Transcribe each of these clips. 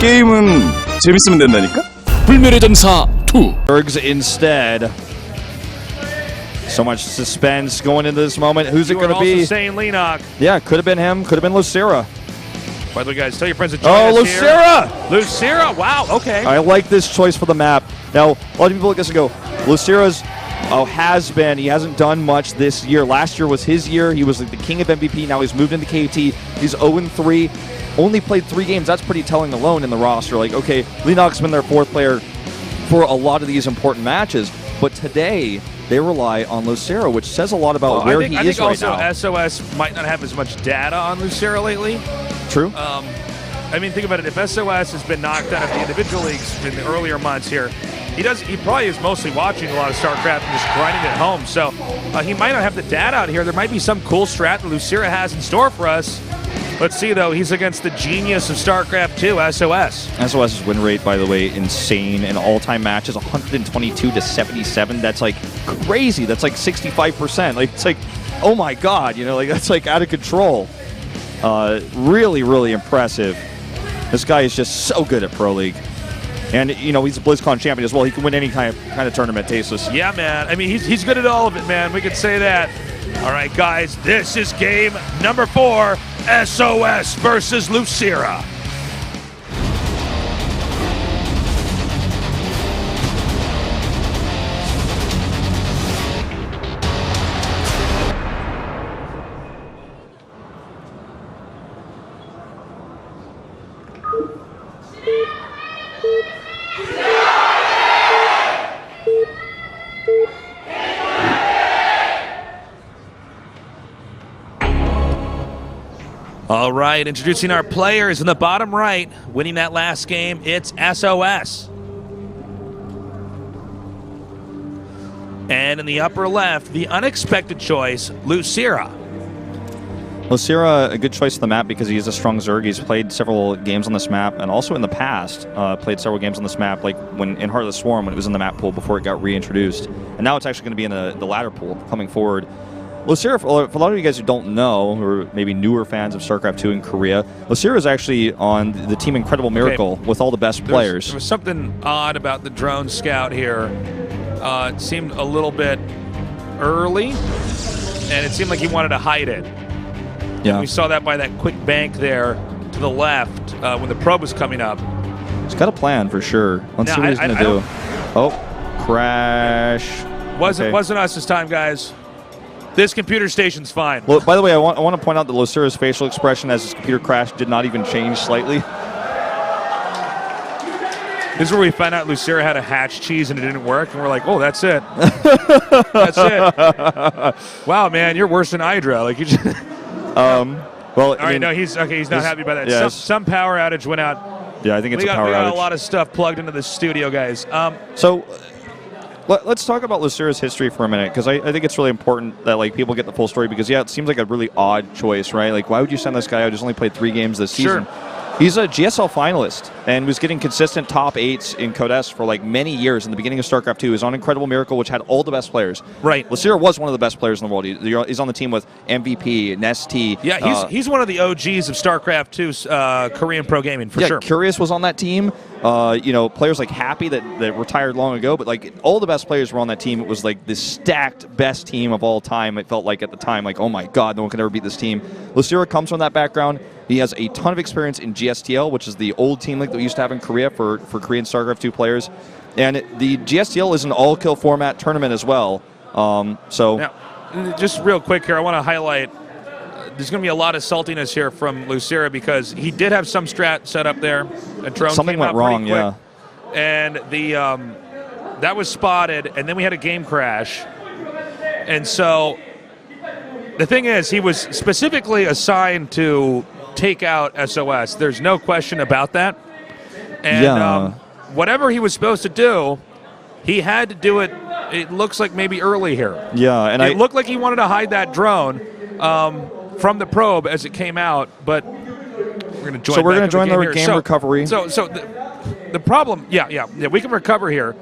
게임은 재밌으면 된다니까? 불멸의 전사 2. Bergs instead. So much suspense going into this moment. Who's it going to be? Saying Leenock. Yeah, could have been him. Could have been Losira. By the way, guys, tell your friends to join us Losira! Here. Losira! Wow, okay. I like this choice for the map. Now, a lot of people look at this and go, Losira's has been. He hasn't done much this year. Last year was his year. He was like the king of MVP. Now he's moved into KT. He's 0-3. Only played 3 games. That's pretty telling alone in the roster. Like, okay, Leenock's been their 4th player for a lot of these important matches. But today, they rely on Losira, which says a lot about where he is right now. I think also SOS might not have as much data on Losira lately. True. I mean, think about it. If SOS has been knocked out of the individual leagues in the earlier months here, he probably is mostly watching a lot of Starcraft and just grinding at home. So he might not have the data out here. There might be some cool strat that Losira has in store for us. Let's see, though. He's against the genius of StarCraft 2, SOS. SOS's win rate, by the way, insane. In all-time matches, 122-77. That's, like, crazy. That's, like, 65%. Like, it's like, oh, my God. You know, like, that's, like, out of control. Really, really impressive. This guy is just so good at Pro League. And, you know, he's a BlizzCon champion as well. He can win any kind of tournament, Tasteless. Yeah, man. I mean, he's good at all of it, man. We could say that. All right, guys, this is game number 4, SOS versus Losira. All right, introducing our players in the bottom right, winning that last game, it's SOS. And in the upper left, the unexpected choice, Losira. Losira, a good choice of the map because he is a strong Zerg. He's played several games on this map, and also in the past, played several games on this map, like when in Heart of the Swarm, when it was in the map pool before it got reintroduced. And now it's actually going to be in the ladder pool coming forward. Losira, for a lot of you guys who don't know, or maybe newer fans of StarCraft 2 in Korea, Losira is actually on the team Incredible Miracle with all the best players. There was something odd about the drone scout here. It seemed a little bit early, and it seemed like he wanted to hide it. Yeah. We saw that by that quick bank there to the left when the probe was coming up. He's got a plan for sure. Let's see what he's going to do. Oh, crash. Wasn't us this time, guys. This computer station's fine. Well, by the way, I want to point out that Losira's facial expression as his computer crashed did not even change slightly. This is where we found out Losira had a hatch cheese and it didn't work, and we're like, oh, that's it. That's it. Wow, man, you're worse than Hydra. Like you just well, all right, no, he's not happy about that. Yeah, some power outage went out. Yeah, I think it's a power outage. We got a lot of stuff plugged into the studio, guys. So let's talk about Losira's history for a minute, because I think it's really important that like people get the full story, because yeah, it seems like a really odd choice, right? Like, why would you send this guy out who's only played 3 games this season? Sure. He's a GSL finalist and was getting consistent top 8s in Codes for like many years in the beginning of StarCraft 2. He was on Incredible Miracle, which had all the best players. Right. Losira was one of the best players in the world. He's on the team with MVP, Nesty. Yeah, he's one of the OGs of StarCraft 2's Korean pro gaming, for sure. Curious was on that team. You know, players like Happy that retired long ago, but like all the best players were on that team. It was like the stacked best team of all time. It felt like at the time, like, oh my God, no one can ever beat this team. Losira comes from that background. He has a ton of experience in GSTL, which is the old team league that we used to have in Korea for Korean StarCraft 2 players. And the GSTL is an all-kill format tournament as well. Now, just real quick here, I want to highlight there's going to be a lot of saltiness here from Losira because he did have some strat set up there. A drone Something went wrong, yeah. And that was spotted, and then we had a game crash. And so the thing is, he was specifically assigned to take out SOS. There's no question about that. And whatever he was supposed to do, he had to do it, it looks like maybe early here. Yeah, and it looked like he wanted to hide that drone from the probe as it came out, but we're going to join. So we're going to join the game recovery. So the problem, yeah, we can recover here.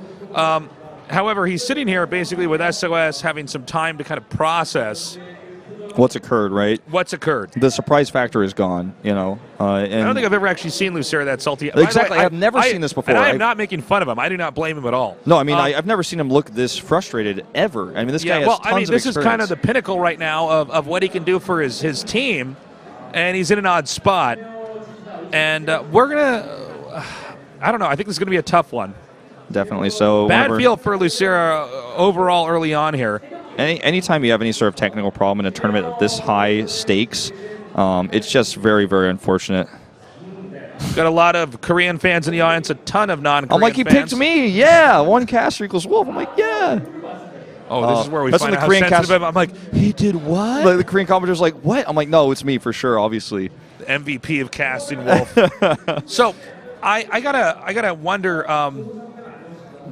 However, he's sitting here basically with SOS having some time to kind of process what's occurred, right? What's occurred? The surprise factor is gone, you know. And I don't think I've ever actually seen Losira that salty. Exactly. I have never seen this before. And I am not making fun of him. I do not blame him at all. No, I mean, I've never seen him look this frustrated ever. I mean, this guy has tons of experience. This is kind of the pinnacle right now of what he can do for his team, and he's in an odd spot. And we're going to, I don't know, I think this is going to be a tough one. Definitely. So bad feel for Losira overall early on here. Anytime you have any sort of technical problem in a tournament of this high stakes, it's just very, very unfortunate. Got a lot of Korean fans in the audience, a ton of non-Korean fans. I'm like, he picked me. Yeah, one caster equals Wolf. I'm like, yeah. Oh, this is where we that's find when out the how Korean sensitive I'm like, he did what? Like, the Korean commentator's like, what? I'm like, no, it's me for sure, obviously. The MVP of casting Wolf. So, I gotta wonder,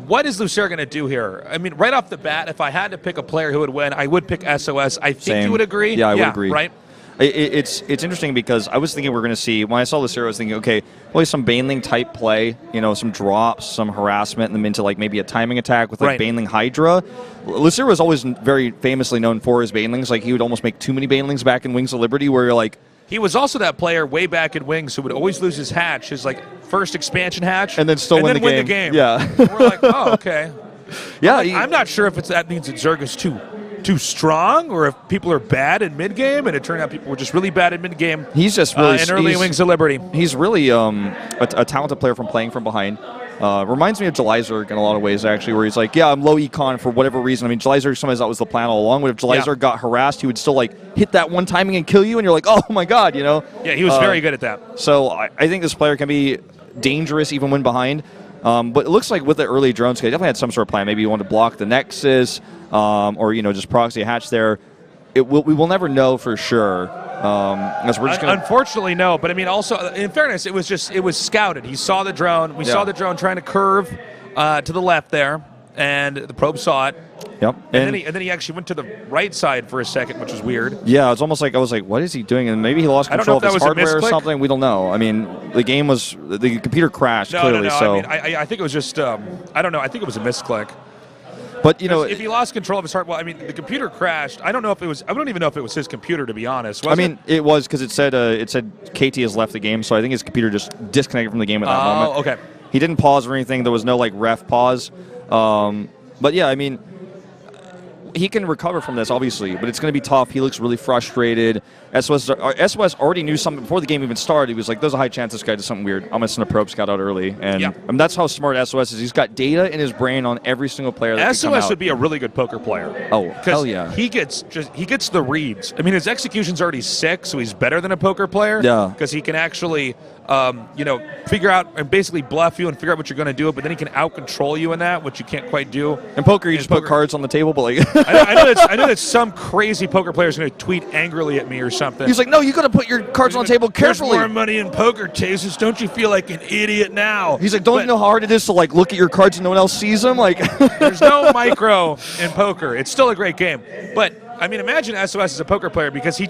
what is Losira going to do here? I mean, right off the bat, if I had to pick a player who would win, I would pick SOS. I think Same. you would agree. Yeah, I would agree. Right? It's interesting because I was thinking we're going to see, when I saw Losira, I was thinking, okay, probably some Baneling type play, you know, some drops, some harassment, and them into like maybe a timing attack with like Baneling Hydra. Losira was always very famously known for his Banelings. Like he would almost make too many Banelings back in Wings of Liberty where you're like, he was also that player way back in Wings who would always lose his hatch, his like first expansion hatch, and then still win the game. Yeah, and we're like, oh, okay. Yeah, I'm not sure if that means that Zerga's too strong, or if people are bad in mid game, and it turned out people were just really bad in mid game. He's just really in early Wings of Liberty. He's really a talented player from playing from behind. Reminds me of Jelizerg in a lot of ways, actually, where he's like, yeah, I'm low econ for whatever reason. I mean, Jelizerg, sometimes that was the plan all along. But if Jelizerg got harassed, he would still like hit that one timing and kill you, and you're like, oh my god, you know? Yeah, he was very good at that. So I think this player can be dangerous even when behind. But it looks like with the early drones, he definitely had some sort of plan. Maybe he wanted to block the Nexus, or you know, just proxy a hatch there. We will never know for sure. We're just unfortunately, no. But I mean, also in fairness, it was scouted. He saw the drone. We saw the drone trying to curve to the left there, and the probe saw it. Yep. And then he actually went to the right side for a second, which was weird. Yeah, it's almost like I was like, what is he doing? And maybe he lost control of his hardware or something. We don't know. I mean, the computer crashed clearly. No. So I mean, I think it was just I don't know. I think it was a misclick. But you know, if he lost control of his hardware, well, I mean, the computer crashed. I don't even know if it was his computer, to be honest. It was because it said KT has left the game, so I think his computer just disconnected from the game at that moment. Oh, okay. He didn't pause or anything. There was no like ref pause. But yeah, I mean, he can recover from this, obviously, but it's going to be tough. He looks really frustrated. SOS already knew something before the game even started. He was like, there's a high chance this guy does something weird. I'm going to send a probe scout out early. And I mean, that's how smart SOS is. He's got data in his brain on every single player that can come out. SOS would be a really good poker player. Oh, hell yeah. He gets the reads. I mean, his execution's already sick, so he's better than a poker player. Yeah. Because he can actually, figure out and basically bluff you and figure out what you're going to do, but then he can out-control you in that, which you can't quite do. In poker, you just put cards on the table, but like... I know that some crazy poker player is going to tweet angrily at me or something. He's like, no, you got to put your cards on the table carefully. There's more money in poker, Tasus. Don't you feel like an idiot now? He's like, don't you know how hard it is to like look at your cards and no one else sees them? Like, there's no micro in poker. It's still a great game. But, I mean, imagine SOS as a poker player because he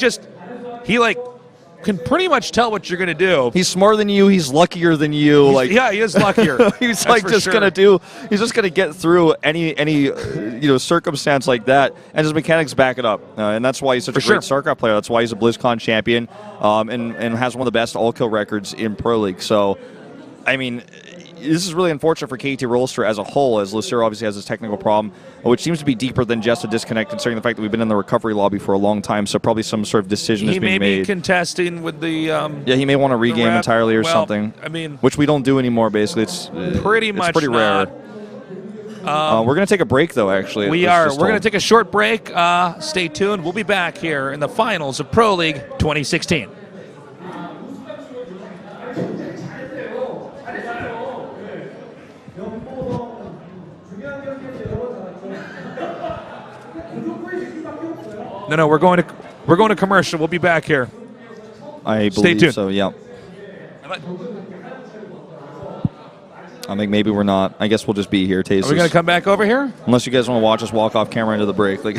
can pretty much tell what you're going to do. He's smarter than you. He's luckier than you. He is luckier. He's like just going to get through any circumstance like that, and his mechanics back it up. And that's why he's such a great StarCraft player. That's why he's a BlizzCon champion, and has one of the best all-kill records in Pro League. So, I mean, this is really unfortunate for KT Rolster as a whole, as Losira obviously has this technical problem, which seems to be deeper than just a disconnect, considering the fact that we've been in the recovery lobby for a long time, so probably some sort of decision is being made. He may be contesting with the... he may want to regame entirely or something, I mean, which we don't do anymore, basically. It's pretty rare. We're going to take a break, though, actually. We are. We're going to take a short break. Stay tuned. We'll be back here in the finals of Pro League 2016. No, we're going to commercial. We'll be back here. I believe so. Yeah. I think maybe we're not. I guess we'll just be here. Taste. Are we going to come back over here? Unless you guys want to watch us walk off camera into the break. Like,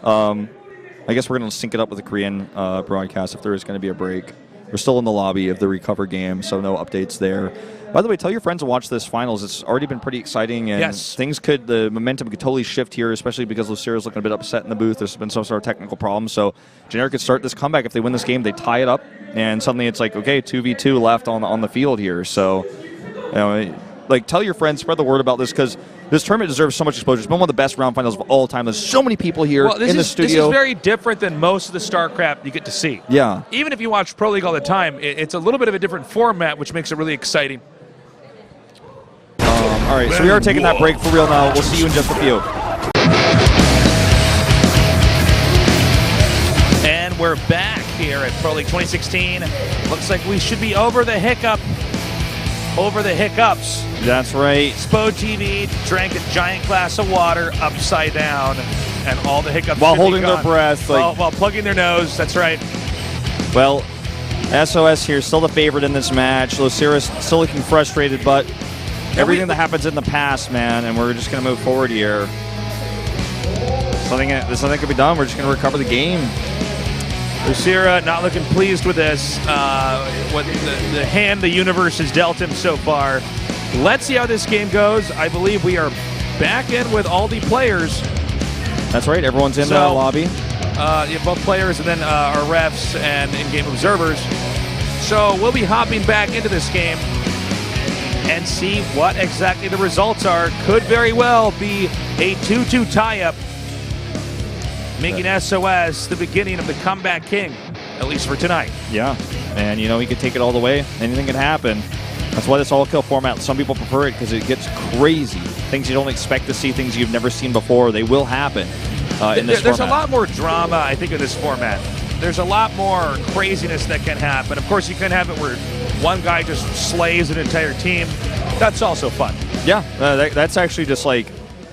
I guess we're going to sync it up with the Korean broadcast if there is going to be a break. We're still in the lobby of the recover game, so no updates there. By the way, tell your friends to watch this finals. It's already been pretty exciting, and Yes. the momentum could totally shift here, especially because Losira's looking a bit upset in the booth. There's been some sort of technical problem. So Generic could start this comeback. If they win this game, they tie it up, and suddenly it's like, okay, 2v2 left on the field here. So, like, tell your friends, spread the word about this, because this tournament deserves so much exposure. It's been one of the best round finals of all time. There's so many people here in the studio. This is very different than most of the Starcraft you get to see. Yeah. Even if you watch Pro League all the time, it's a little bit of a different format, which makes it really exciting. All right, so we are taking that break for real now. We'll see you in just a few. And we're back here at Pro League 2016. Looks like we should be over the hiccups. That's right. SPL2016 drank a giant glass of water upside down, and all the hiccups While should be holding their gone. breath. While plugging their nose, that's right. Well, SOS here, still the favorite in this match. Losira's still looking frustrated, but everything that happens in the past, man, and we're just going to move forward here. There's nothing could be done. We're just going to recover the game. Losira not looking pleased with this. What the hand the universe has dealt him so far. Let's see how this game goes. I believe we are back in with all the players. That's right. Everyone's in the lobby. Both players and then our refs and in-game observers. So we'll be hopping back into this game and see what exactly the results are. Could very well be a 2-2 tie-up, making SOS the beginning of the comeback king, at least for tonight. Yeah, and he could take it all the way. Anything can happen. That's why this all-kill format, some people prefer it because it gets crazy. Things you don't expect to see, things you've never seen before, they will happen in this There's format. a lot more drama, I think, in this format. There's a lot more craziness that can happen. Of course, you can have it where one guy just slays an entire team. That's also fun. Yeah, that's actually just like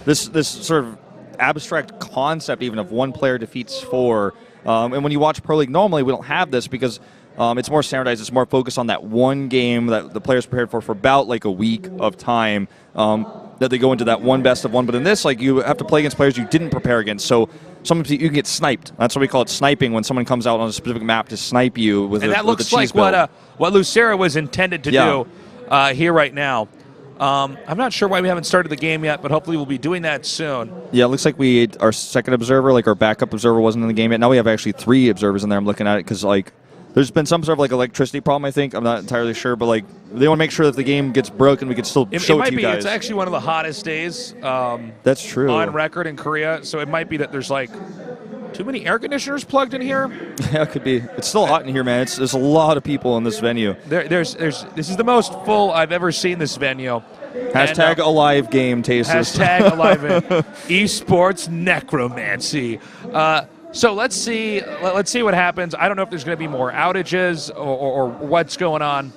this sort of abstract concept even of one player defeats four. And when you watch Pro League, normally we don't have this because it's more standardized. It's more focused on that one game that the players prepared for about like a week of time that they go into that one best of one. But in this, like, you have to play against players you didn't prepare against. So sometimes you can get sniped. That's what we call it, sniping, when someone comes out on a specific map to snipe you with and a that looks cheese like build. what Losira was intended to do here right now. I'm not sure why we haven't started the game yet, but hopefully we'll be doing that soon. Yeah, it looks like our second observer, like our backup observer, wasn't in the game yet. Now we have actually 3 observers in there. I'm looking at it because, like, there's been some sort of like electricity problem, I think. I'm not entirely sure, but like they want to make sure that if the game gets broken, we can still show it to you guys. It's actually one of the hottest days. That's true. On record in Korea, so it might be that there's like too many air conditioners plugged in here. Yeah, it could be. It's still hot in here, man. There's a lot of people in this venue. This is the most full I've ever seen this venue. Hashtag And, alive game taste. Hashtag alive esports necromancy. So let's see what happens. I don't know if there's going to be more outages or what's going on.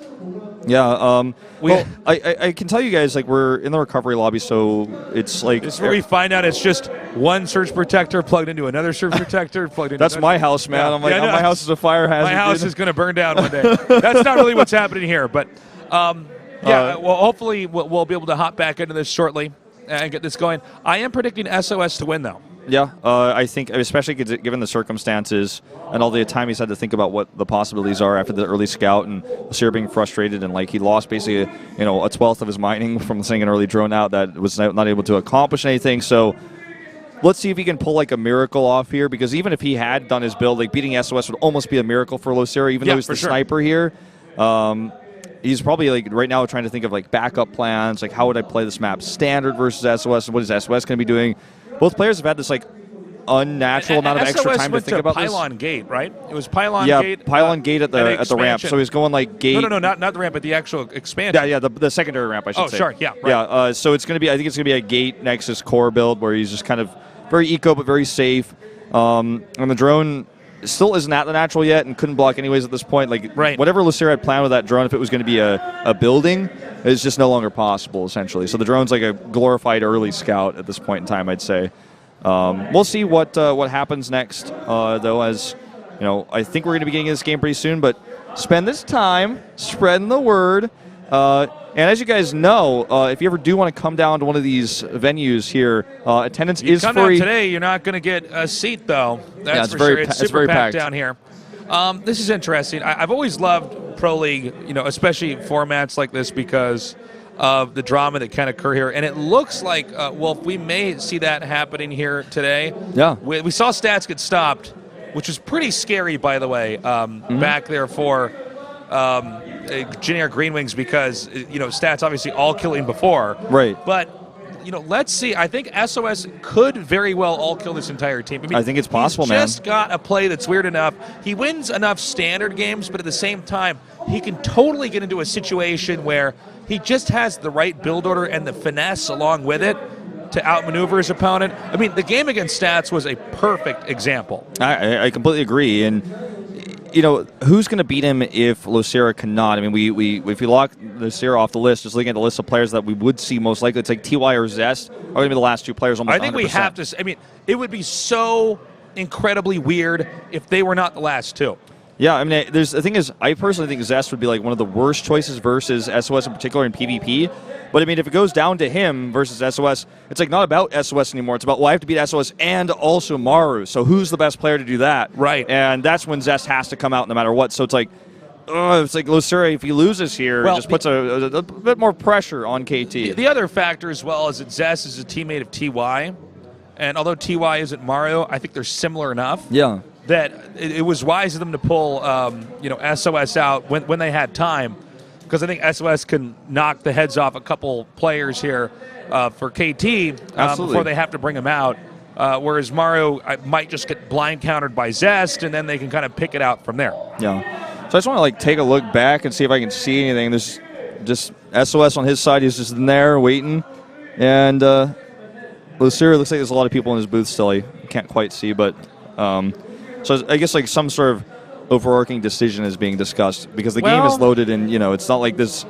Yeah. Well, I can tell you guys, like, we're in the recovery lobby, so it's like This is where we find out it's just one surge protector plugged into another surge protector plugged into. That's my house, man. Yeah. I'm like, Yeah, I know. my house is a fire hazard. My house dude. is going to burn down one day. That's not really what's happening here, but well, hopefully we'll be able to hop back into this shortly and get this going. I am predicting SOS to win, though. Yeah, I think, especially given the circumstances and all the time he's had to think about what the possibilities are after the early scout, and Losira being frustrated, and like he lost basically a 12th of his mining from sending an early drone out that was not able to accomplish anything. So let's see if he can pull like a miracle off here, because even if he had done his build, like beating SOS would almost be a miracle for Losira, even though he's the sniper here. He's probably like right now trying to think of like backup plans, like how would I play this map standard versus SOS, and what is SOS going to be doing? Both players have had this like unnatural amount of extra time to think about this. Pylon Gate, right? It was Pylon Gate. Yeah, Pylon Gate at the ramp. So he's going like gate. No, not the ramp, but the actual expansion. Yeah, the secondary ramp, I should say. Oh, sorry, yeah, right. Yeah, so it's going to be, I think it's going to be a Gate Nexus core build where he's just kind of very eco but very safe. And the drone still isn't at the natural yet and couldn't block anyways at this point. Like, whatever Losira had planned with that drone, if it was going to be a building, it's just no longer possible, essentially. So the drone's like a glorified early scout at this point in time, I'd say. We'll see what happens next, though, as I think we're going to be getting into this game pretty soon, but spend this time spreading the word. And as you guys know, if you ever do want to come down to one of these venues here, attendance is free. Come down today, you're not going to get a seat, though. That's for sure. It's super packed down here. This is interesting. I've always loved Pro League, especially formats like this because of the drama that can occur here. And it looks like, Wolf, we may see that happening here today. Yeah. We saw stats get stopped, which was pretty scary, by the way, back there for Junior Green Wings because, stats obviously all killing before. Right. But let's see. I think SOS could very well all kill this entire team. I mean, I think it's possible, he's man. just got a play that's weird enough. He wins enough standard games, but at the same time, he can totally get into a situation where he just has the right build order and the finesse along with it to outmaneuver his opponent. I mean, the game against Stats was a perfect example. I completely agree. And, who's going to beat him if Losira cannot? I mean, if we lock Losira off the list, just looking at the list of players that we would see most likely, it's like TY or Zest are going to be the last two players almost 100%. I think we have to. I mean, it would be so incredibly weird if they were not the last two. Yeah, I mean, the thing is, I personally think Zest would be like one of the worst choices versus SOS in particular in PvP. But I mean, if it goes down to him versus SOS, it's like not about SOS anymore. It's about, well, I have to beat SOS and also Maru. So who's the best player to do that? Right. And that's when Zest has to come out no matter what. So it's like Losira, if he loses here, it just puts a bit more pressure on KT. The other factor as well is that Zest is a teammate of TY. And although TY isn't Mario, I think they're similar enough. Yeah. That it was wise of them to pull, SOS out when they had time, because I think SOS can knock the heads off a couple players here for KT before they have to bring him out. Whereas Mario might just get blind countered by Zest, and then they can kind of pick it out from there. Yeah. So I just want to take a look back and see if I can see anything. There's just SOS on his side. He's just in there waiting, and Losira looks like there's a lot of people in his booth still. I can't quite see, but. So I guess like some sort of overarching decision is being discussed because the game is loaded and, it's not like this.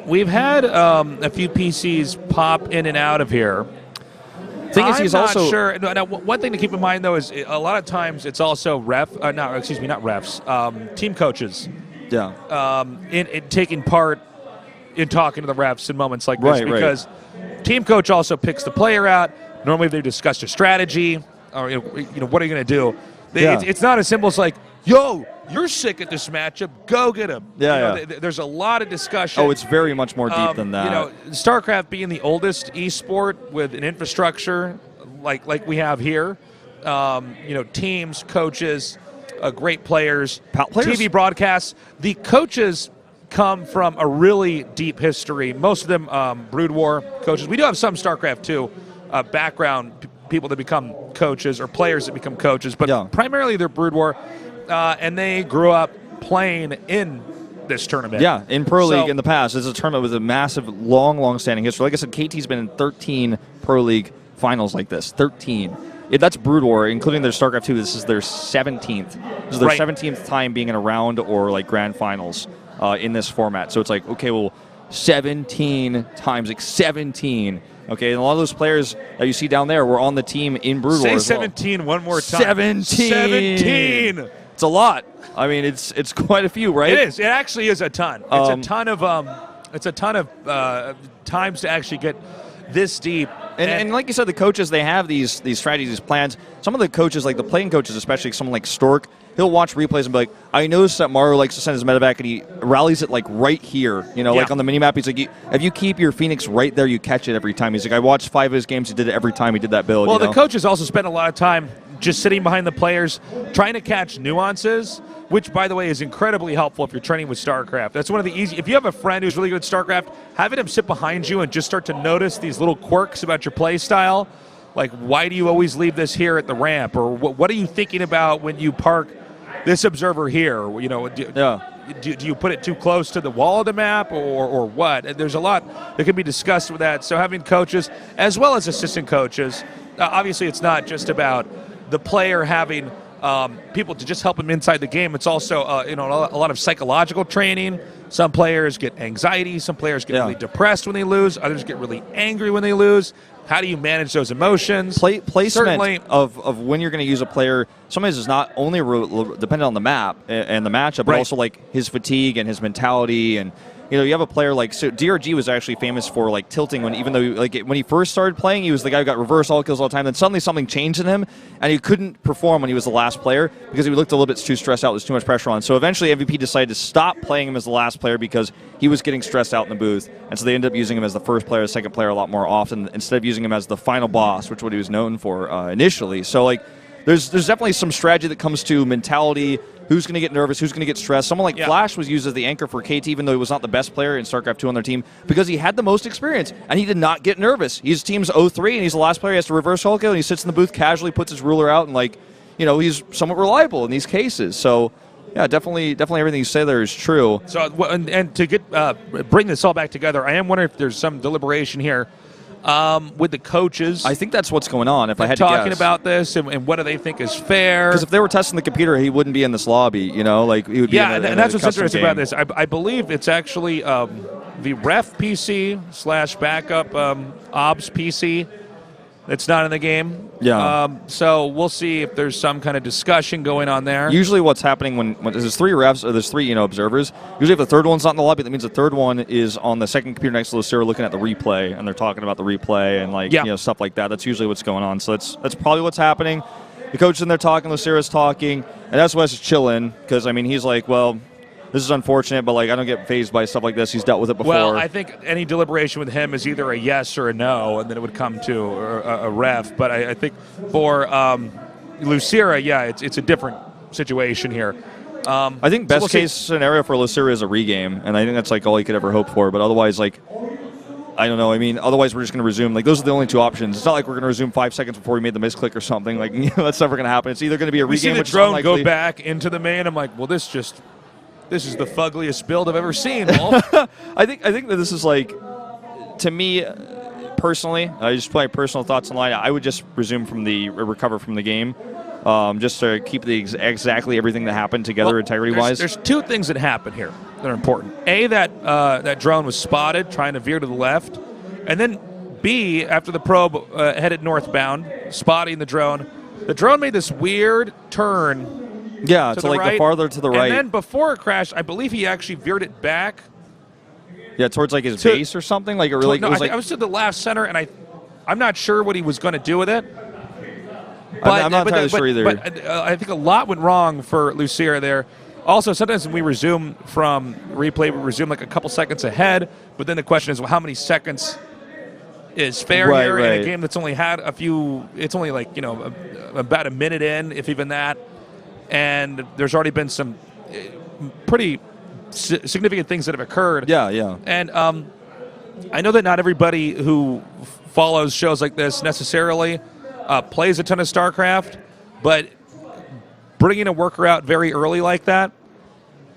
We've had a few PCs pop in and out of here. Thing is, he's I'm also not sure. Now, one thing to keep in mind, though, is a lot of times it's also not refs, team coaches. Yeah. In taking part in talking to the refs in moments like this because team coach also picks the player out. Normally they discuss a strategy or, what are you going to do? It's not as simple as like, yo, you're sick at this matchup. Go get him. There's a lot of discussion. Oh, it's very much more deep than that. Starcraft being the oldest esport with an infrastructure like we have here, teams, coaches, great players, TV broadcasts. The coaches come from a really deep history. Most of them Brood War coaches. We do have some Starcraft 2 background people that become coaches or players that become coaches, but primarily they're Brood War, and they grew up playing in this tournament. Yeah, in Pro League in the past. It's a tournament with a massive, long-standing history. Like I said, KT's been in 13 Pro League finals like this. 13. That's Brood War, including their StarCraft 2. This is their 17th. This is their 17th time being in a round or like grand finals in this format. So it's like, okay, well, 17 times, like 17. Okay, and a lot of those players that you see down there were on the team in Brood War. Say as well. 17 one more time. 17. 17. It's a lot. I mean, it's quite a few, right? It is. It actually is a ton. It's a ton of times to actually get this deep. And like you said, the coaches, they have these strategies, these plans. Some of the coaches, like the playing coaches, especially someone like Stork, he'll watch replays and be like, I noticed that Mario likes to send his medevac and he rallies it like right here. Like on the minimap, he's like, if you keep your Phoenix right there, you catch it every time. He's like, I watched 5 of his games, he did it every time he did that build. Well, the coaches also spend a lot of time just sitting behind the players, trying to catch nuances, which, by the way, is incredibly helpful if you're training with StarCraft. That's one of the easy. If you have a friend who's really good at StarCraft, having him sit behind you and just start to notice these little quirks about your play style, like why do you always leave this here at the ramp, or what are you thinking about when you park this observer here? Do you put it too close to the wall of the map, or what? And there's a lot that can be discussed with that. So having coaches as well as assistant coaches, obviously it's not just about the player having people to just help him inside the game. It's also a lot of psychological training. Some players get anxiety. Some players get really depressed when they lose. Others get really angry when they lose. How do you manage those emotions? Placement of when you're going to use a player sometimes is not only dependent on the map and the matchup, but also like his fatigue and his mentality and you know, you have a player like, so DRG was actually famous for like tilting even though when he first started playing, he was the guy who got reverse all kills all the time. Then suddenly something changed in him, and he couldn't perform when he was the last player because he looked a little bit too stressed out. There's too much pressure on. So eventually MVP decided to stop playing him as the last player because he was getting stressed out in the booth, and so they ended up using him as the first player, second player a lot more often instead of using him as the final boss, which is what he was known for initially. So like, there's definitely some strategy that comes to mentality. Who's going to get nervous? Who's going to get stressed? Someone like Flash was used as the anchor for KT, even though he was not the best player in StarCraft 2 on their team, because he had the most experience, and he did not get nervous. His team's 0-3, and he's the last player. He has to reverse hull kill, and he sits in the booth casually, puts his ruler out, and, like, you know, he's somewhat reliable in these cases. So, yeah, definitely everything you say there is true. So, and to get bring this all back together, I am wondering if there's some deliberation here with the coaches. I think that's what's going on, if I had to guess. Talking about this and what do they think is fair. Because if they were testing the computer, he wouldn't be in this lobby, you know? Like, he would be in and that's what's interesting game. about this. I believe it's actually the ref PC / backup OBS PC that's not in the game. Yeah. So we'll see if there's some kind of discussion going on there. Usually what's happening when there's 3 refs, or there's 3, you know, observers, usually if the third one's not in the lobby, that means the third one is on the second computer next to Losira looking at the replay, and they're talking about the replay and, like, you know, stuff like that. That's usually what's going on. So that's probably what's happening. The coach is in there talking, Losira's talking, and that's Wes is chilling, because, I mean, he's like, well, this is unfortunate, but, like, I don't get fazed by stuff like this. He's dealt with it before. Well, I think any deliberation with him is either a yes or a no, and then it would come to a ref. But I think for Losira, yeah, it's a different situation here. I think best case scenario for Losira is a regame, and I think that's, like, all he could ever hope for. But otherwise, like, I don't know. I mean, otherwise we're just going to resume. Like, those are the only 2 options. It's not like we're going to resume 5 seconds before we made the misclick or something. Like, you know, that's never going to happen. It's either going to be a regame, we see the which drone is go back into the main. I'm like, well, this is the fuggliest build I've ever seen, Wolf. I think that this is, like, to me personally, I just put my personal thoughts online. I would just recover from the game, just to keep exactly everything that happened together, integrity-wise. There's 2 things that happen here that are important. A, that drone was spotted trying to veer to the left, and then B, after the probe headed northbound, spotting the drone made this weird turn. Yeah, to like the farther to the right. And then before it crashed, I believe he actually veered it back. Yeah, towards like his base or something. Like it really. No, I was to the left center, and I'm not sure what he was going to do with it. But, I'm not entirely sure either. But I think a lot went wrong for Losira there. Also, sometimes when we resume from replay, we resume like a couple seconds ahead. But then the question is, well, how many seconds is fair here in a game that's only had a few? It's only like, you know, about a minute in, if even that. And there's already been some pretty significant things that have occurred. Yeah, yeah. And I know that not everybody who follows shows like this necessarily plays a ton of StarCraft, but bringing a worker out very early like that,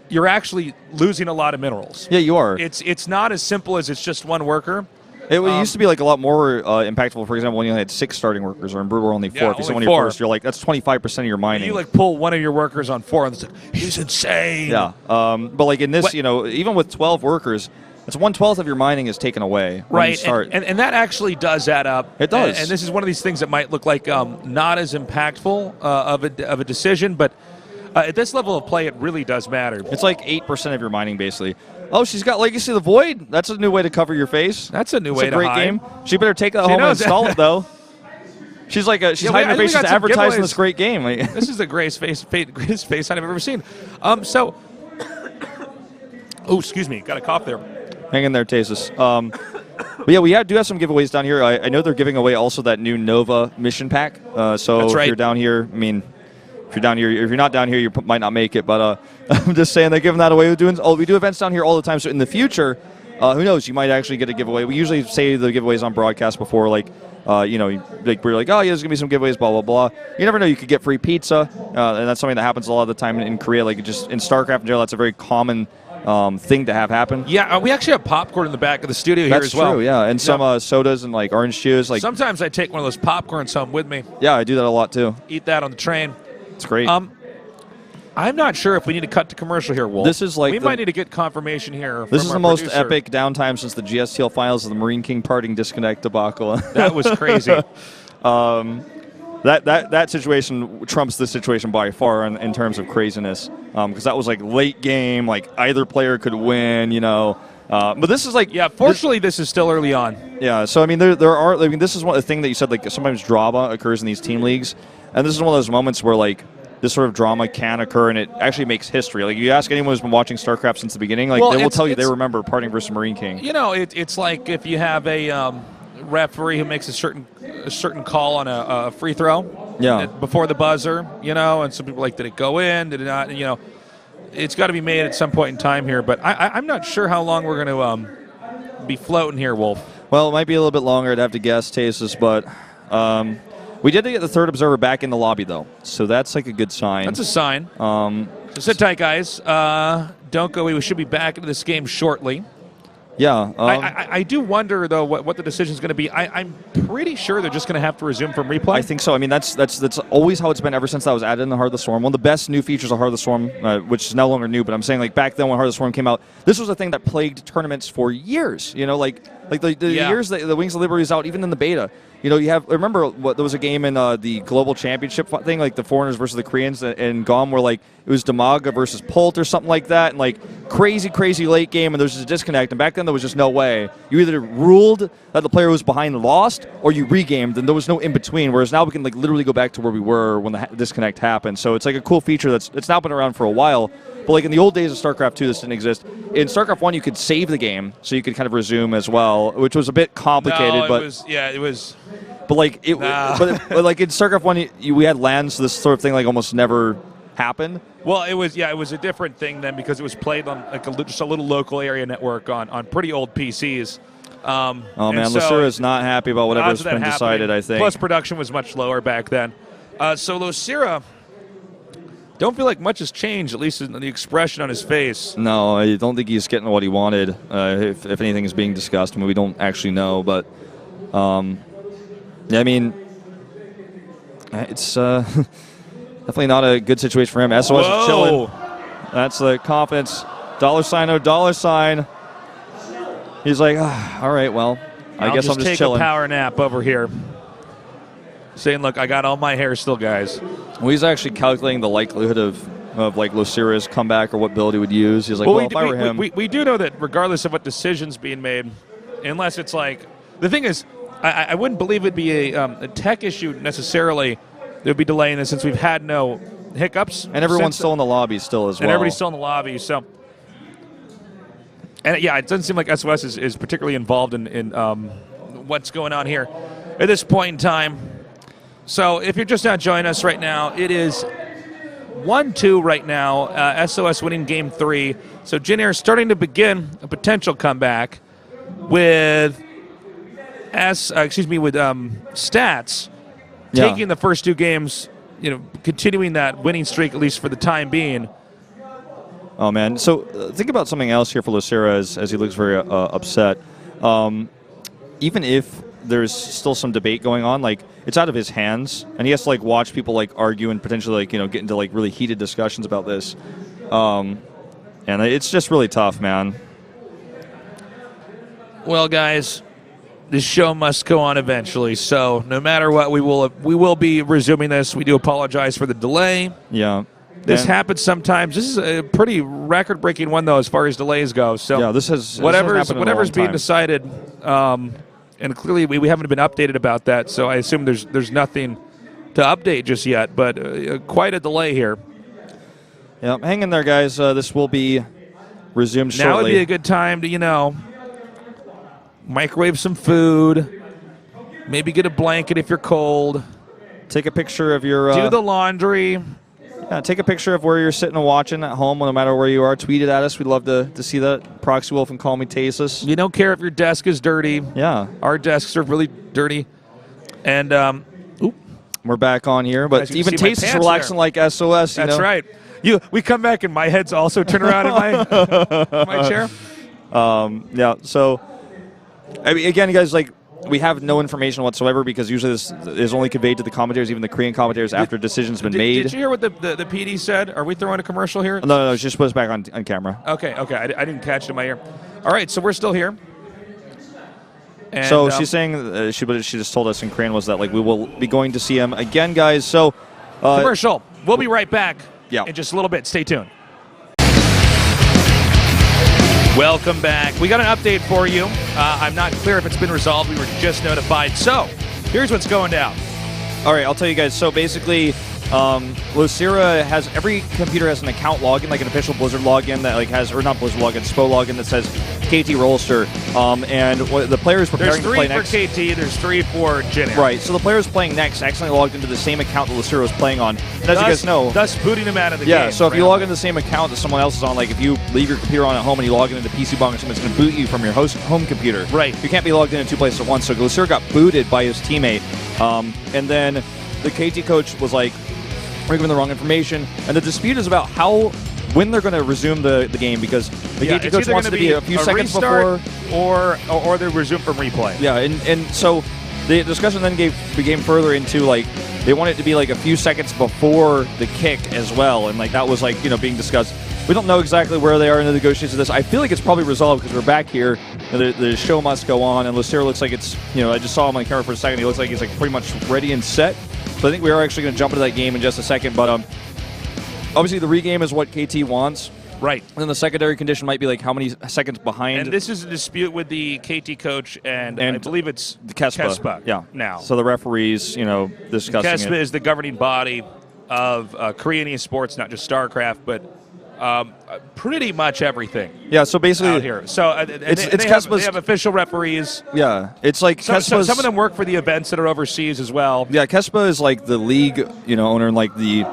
you're actually losing a lot of minerals. Yeah, you are. It's not as simple as it's just one worker. It used to be like a lot more impactful. For example, when you had 6 starting workers, or in Brew were only 4. If you someone your first, you're like, that's 25% of your mining. You like pull one of your workers on 4, and it's like, he's insane. Yeah, but like in this, you know, even with 12 workers, it's 1/12 of your mining is taken away. When right, you start. And that actually does add up. It does. And this is one of these things that might look like not as impactful of a decision, but at this level of play, it really does matter. It's like 8% of your mining, basically. Oh, she's got Legacy of the Void. That's a new way to cover your face. That's a new way to hide. It's a great game. She better take that home and install it, though. She's like she's hiding her face to advertise this great game. This is the greatest face I've ever seen. So, oh, excuse me, got a cough there. Hang in there, Tasis. But yeah, we do have some giveaways down here. I know they're giving away also that new Nova mission pack. So That's right. If you're down here, I mean, if you're down here, if you're not down here, you might not make it. But I'm just saying they're giving that away. We do events down here all the time. So in the future, who knows? You might actually get a giveaway. We usually say the giveaways on broadcast before, like, you know, like we're like, oh yeah, there's gonna be some giveaways, blah blah blah. You never know. You could get free pizza, and that's something that happens a lot of the time in Korea. Like just in StarCraft in general, that's a very common thing to have happen. Yeah, we actually have popcorn in the back of the studio here as well. That's true, yeah, and some sodas and like orange juice. Like sometimes I take one of those popcorns home with me. Yeah, I do that a lot too. Eat that on the train. It's great. I'm not sure if we need to cut to commercial here, Wolf. This is like we might need to get confirmation here. This is the most producer. epic downtime since the GSTL finals of the Marine King parting disconnect debacle. That was crazy. That situation trumps this situation by far in terms of craziness, because that was like late game, like either player could win, you know, But this is like, Yeah, fortunately, this is still early on. yeah. So I mean, there are. I mean, this is one the thing that you said. Like sometimes drama occurs in these team leagues, and this is one of those moments where like this sort of drama can occur, and it actually makes history. Like you ask anyone who's been watching StarCraft since the beginning, like Well, they will it's- tell you they it's- remember Parting versus Marine King. You know, it's like if you have a referee who makes a certain call on a free throw, Yeah. before the buzzer. You know, and some people are like, did it go in? Did it not? You know, it's got to be made at some point in time here. But I'm not sure how long we're going to be floating here, Wolf. Well, it might be a little bit longer. I'd have to guess, Tasis, but we did get the third observer back in the lobby, though, so that's like a good sign. That's a sign. So sit tight, guys. Don't go. We should be back into this game shortly. Yeah. I do wonder, though, what the decision is going to be. I'm pretty sure they're just going to have to resume from replay. I think so. I mean, that's always how it's been ever since that was added in the Heart of the Storm. One of the best new features of Heart of the Storm, which is no longer new, but I'm saying like back then when Heart of the Storm came out, this was a thing that plagued tournaments for years. You know, like the years that the Wings of Liberty is out, even in the beta. You know, you have remember what there was a game in the global championship thing, like the foreigners versus the Koreans in GOM, where like it was Damaga versus Pult or something like that, and like crazy late game, and there was just a disconnect. And back then there was just no way. You either ruled that the player who was behind lost, or you regamed, and there was no in between. Whereas now we can like literally go back to where we were when the disconnect happened. So it's like a cool feature it's now been around for a while. But like in the old days of StarCraft 2, this didn't exist. In StarCraft 1, you could save the game, so you could kind of resume as well, which was a bit complicated. No, but it was. But like but like in StarCraft 1, we had LANs, so this sort of thing like almost never happened. Well, it was a different thing then because it was played on like just a little local area network on pretty old PCs. Oh man, Losira is not happy about whatever's been decided, I think. Plus, production was much lower back then. So Losira, don't feel like much has changed, at least in the expression on his face. No, I don't think he's getting what he wanted. If anything is being discussed, I mean, we don't actually know, but yeah, I mean, it's definitely not a good situation for him. SOS is chilling. That's the confidence. $sign. He's like, all right, well, I guess I'm just take chilling. a power nap over here. Saying, look, I got all my hair still, guys. Well, he's actually calculating the likelihood of like Losira's comeback or what build he would use. He's like, well, if I were him. We do know that regardless of what decision's being made, unless it's like, the thing is, I wouldn't believe it'd be a tech issue necessarily that would be delaying this since we've had no hiccups. And everyone's still in the lobby still as well. And everybody's still in the lobby, so. And yeah, it doesn't seem like SOS is particularly involved in what's going on here at this point in time. So if you're just now joining us right now, it is 1-2 right now. SOS winning game 3. So Jin Air starting to begin a potential comeback with Stats taking the first 2 games, you know, continuing that winning streak at least for the time being. Oh man! So think about something else here for Losira as he looks very upset. Even if there's still some debate going on, like it's out of his hands, and he has to like watch people like argue and potentially like get into like really heated discussions about this, and it's just really tough, man. Well, guys, this show must go on eventually. So no matter what, we will be resuming this. We do apologize for the delay. Yeah. This happens sometimes. This is a pretty record-breaking one, though, as far as delays go. So yeah, this has whatever's being decided, and clearly we haven't been updated about that. So I assume there's nothing to update just yet. But quite a delay here. Yeah, hang in there, guys. This will be resumed shortly. Now would be a good time to microwave some food, maybe get a blanket if you're cold. Take a picture of your. Do the laundry. Yeah, take a picture of where you're sitting and watching at home, no matter where you are. Tweet it at us. We'd love to see that. Proxy Wolf and Call Me Tasis. You don't care if your desk is dirty. Yeah. Our desks are really dirty. And, we're back on here. But even Tasis is relaxing like SOS. That's right. We come back and my head's also turned around in my chair. Yeah, so, I mean, again, guys, like, we have no information whatsoever because usually this is only conveyed to the commentators, even the Korean commentators, after a decision's been made. Did you hear what the PD said? Are we throwing a commercial here? No, it's just put us back on camera. Okay. I didn't catch it in my ear. All right, so we're still here. And, so she's saying, she just told us in Korean was that, like, we will be going to see him again, guys. So, commercial. We'll be right back in just a little bit. Stay tuned. Welcome back. We got an update for you. I'm not clear if it's been resolved. We were just notified. So, here's what's going down. All right, I'll tell you guys. So basically, Losira has, every computer has an account login, like an official Blizzard login that like has, or not Blizzard login, SPO login that says KT Rollster. And the player is preparing to play next. There's 3 for KT, there's 3 for Jin. Right, so the player is playing next accidentally logged into the same account that Losira was playing on. And as you guys know, thus booting him out of the game. Yeah, so if you log into the same account that someone else is on, like if you leave your computer on at home and you log into PC Bong, someone's going to boot you from your home computer. Right. You can't be logged in 2 places at once. So Losira got booted by his teammate, and then the KT coach was like, we're giving the wrong information, and the dispute is about when they're going to resume the game, because the KT coach wants it to be a few seconds before, or they resume from replay. Yeah, and so the discussion then became further into like they want it to be like a few seconds before the kick as well, and like that was like being discussed. We don't know exactly where they are in the negotiations of this. I feel like it's probably resolved because we're back here. The show must go on, and Losira looks like it's I just saw him on camera for a second. He looks like he's like pretty much ready and set. So I think we are actually going to jump into that game in just a second. But obviously the regame is what KT wants. Right. And then the secondary condition might be like how many seconds behind. And this is a dispute with the KT coach, and I believe it's Kespa. Yeah. Now. So the referees, discussing Kespa it. is the governing body of Korean esports, not just Starcraft, but pretty much everything. Yeah, so basically out here. So they have official referees. Yeah, it's like some of them work for the events that are overseas as well. Yeah, Kespa is like the league, owner, and like the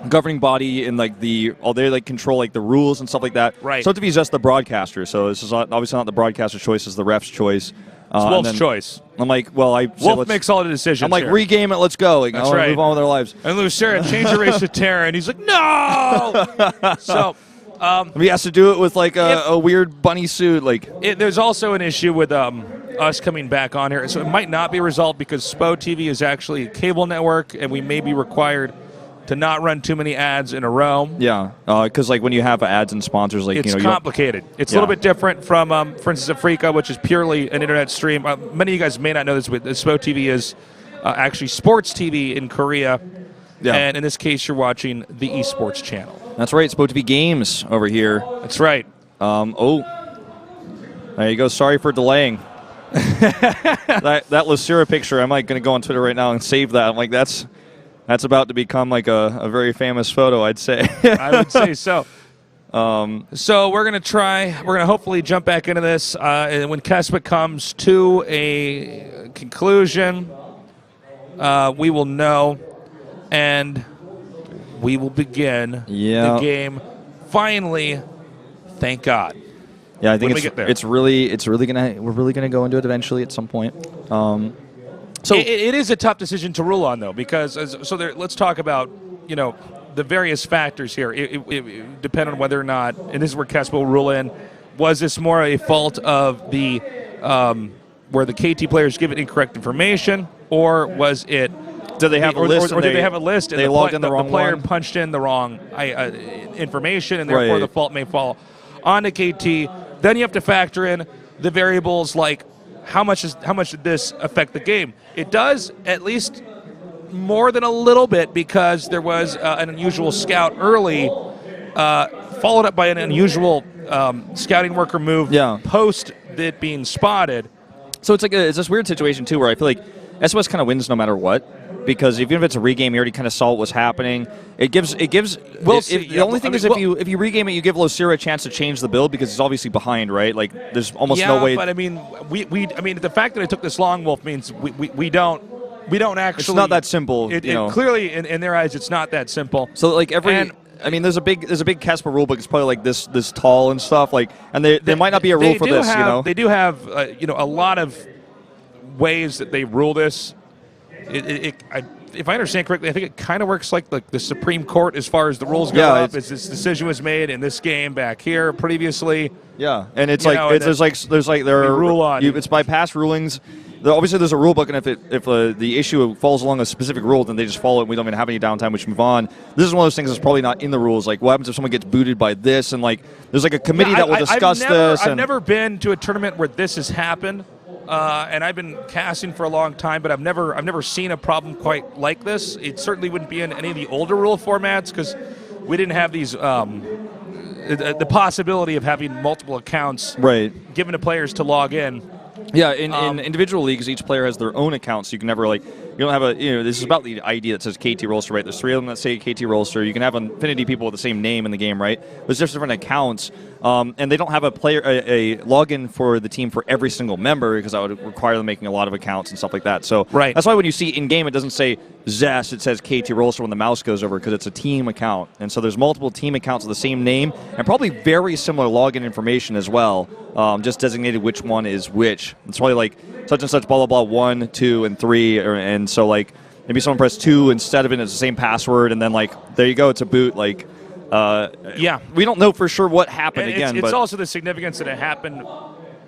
governing body, and like they like control like the rules and stuff like that. Right. So to be just the broadcaster. So this is obviously not the broadcaster's choice; it's the ref's choice. It's Wolf's choice. I'm like, well, Wolf makes all the decisions. I'm like, here. Regame it, let's go. Like, That's I want right. to move on with our lives. And Losira changed the race to Terra, and he's like, no. So. He has to do it with like a weird bunny suit. Like, there's also an issue with us coming back on here, so it might not be resolved because SPO.TV is actually a cable network, and we may be required to not run too many ads in a row. Yeah, because like when you have ads and sponsors, like it's complicated. It's a little bit different from, for instance, Africa, which is purely an internet stream. Many of you guys may not know this, but SPO.TV is actually sports TV in Korea. Yeah. And in this case, you're watching the esports channel. That's right. It's supposed to be games over here. That's right. There you go. Sorry for delaying. that Losira picture, I'm like going to go on Twitter right now and save that. I'm like, that's about to become like a very famous photo, I'd say. I would say so. So we're going to hopefully jump back into this. And when Kespa comes to a conclusion, we will know. And we will begin the game. Finally, thank God. Yeah, I think we're really gonna go into it eventually at some point. So it is a tough decision to rule on, though, because let's talk about the various factors here. It depend on whether or not, and this is where Kespa will rule in. Was this more a fault of the where the KT players give it incorrect information, or was it? Did they have a list? Or did they have a list and they logged in the wrong player one? Punched in the wrong information, and therefore the fault may fall on the KT. Then you have to factor in the variables like how much did this affect the game? It does, at least more than a little bit, because there was an unusual scout early, followed up by an unusual scouting worker move post it being spotted. So it's like it's this weird situation too, where I feel like SOS kind of wins no matter what. Because even if it's a regame, you already kind of saw what was happening. It gives. The only thing is if you regame it, you give Losira a chance to change the build because he's obviously behind, right? Like there's almost no way. Yeah, but I mean, the fact that it took this long, Wolf, means we don't actually. It's not that simple. Clearly, in their eyes, it's not that simple. So like there's a big Kespa rule book. It's probably like this tall and stuff. Like, and there might not be a rule for this. They do have a lot of ways that they rule this. If I understand correctly, I think it kind of works like the Supreme Court as far as the rules go up. As this decision was made in this game back here previously. Yeah, and it's it's by past rulings. Obviously, there's a rule book, and if the issue falls along a specific rule, then they just follow it. And we don't even have any downtime. We should move on. This is one of those things that's probably not in the rules. Like, what happens if someone gets booted by this? And like, there's like a committee that will discuss this. I've never been to a tournament where this has happened. And I've been casting for a long time, but I've never seen a problem quite like this. It certainly wouldn't be in any of the older rule formats because we didn't have these the possibility of having multiple accounts given to players to log in. Yeah, in individual leagues, each player has their own account, so you can never, like, you don't have a, this is about the ID that says KT Rollster, right? There's 3 of them that say KT Rollster. You can have infinity people with the same name in the game, right? There's just different accounts, and they don't have a login for the team for every single member, because that would require them making a lot of accounts and stuff like that. So that's why when you see in-game, it doesn't say Zest, it says KT Rollster when the mouse goes over, because it's a team account. And so there's multiple team accounts with the same name, and probably very similar login information as well, just designated which one is which. It's probably like such and such, blah, blah, blah, 1, 2, and 3, and so, like, maybe someone pressed 2 instead of it, it's the same password, and then, like, there you go, it's a boot, like, we don't know for sure what happened again. It's also the significance that it happened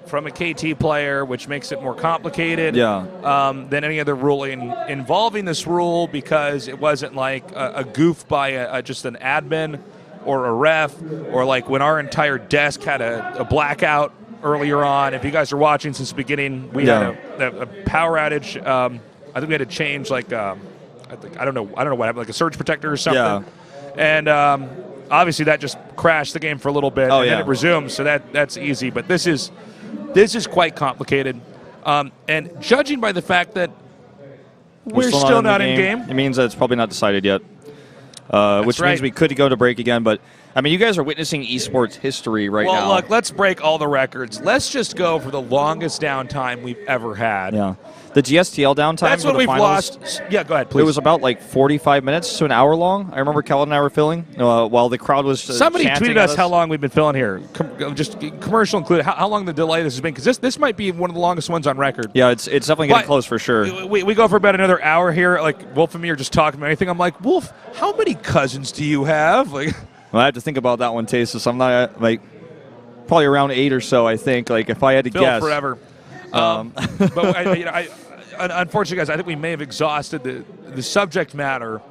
from a KT player, which makes it more complicated than any other ruling involving this rule, because it wasn't like a goof by just an admin or a ref, or like when our entire desk had a blackout earlier on. If you guys are watching since the beginning, we had a power outage. I think we had to change, like, I don't know what happened, like a surge protector or something. And obviously that just crashed the game for a little bit, and then it resumed. So that's easy, but this is quite complicated. And judging by the fact that we're still not in game, it means that it's probably not decided yet. Which means we could go to break again, but I mean, you guys are witnessing esports history now. Well, look, let's break all the records. Let's just go for the longest downtime we've ever had. Yeah. The GSTL downtime. That's what we've lost. Yeah, go ahead, please. It was about like 45 minutes to an hour long. I remember Calvin and I were filling while the crowd was Somebody tweeted us how long we've been filling here. Just commercial included. How long the delay this has been, because this might be one of the longest ones on record. Yeah, it's definitely getting close for sure. We go for about another hour here. Like, Wolf and me are just talking about anything. I'm like, Wolf, how many cousins do you have? Like, well, I have to think about that one, Tasis. I'm not, like, probably around 8 or so, I think, like, if I had to guess. Forever. But unfortunately, guys, I think we may have exhausted the subject matter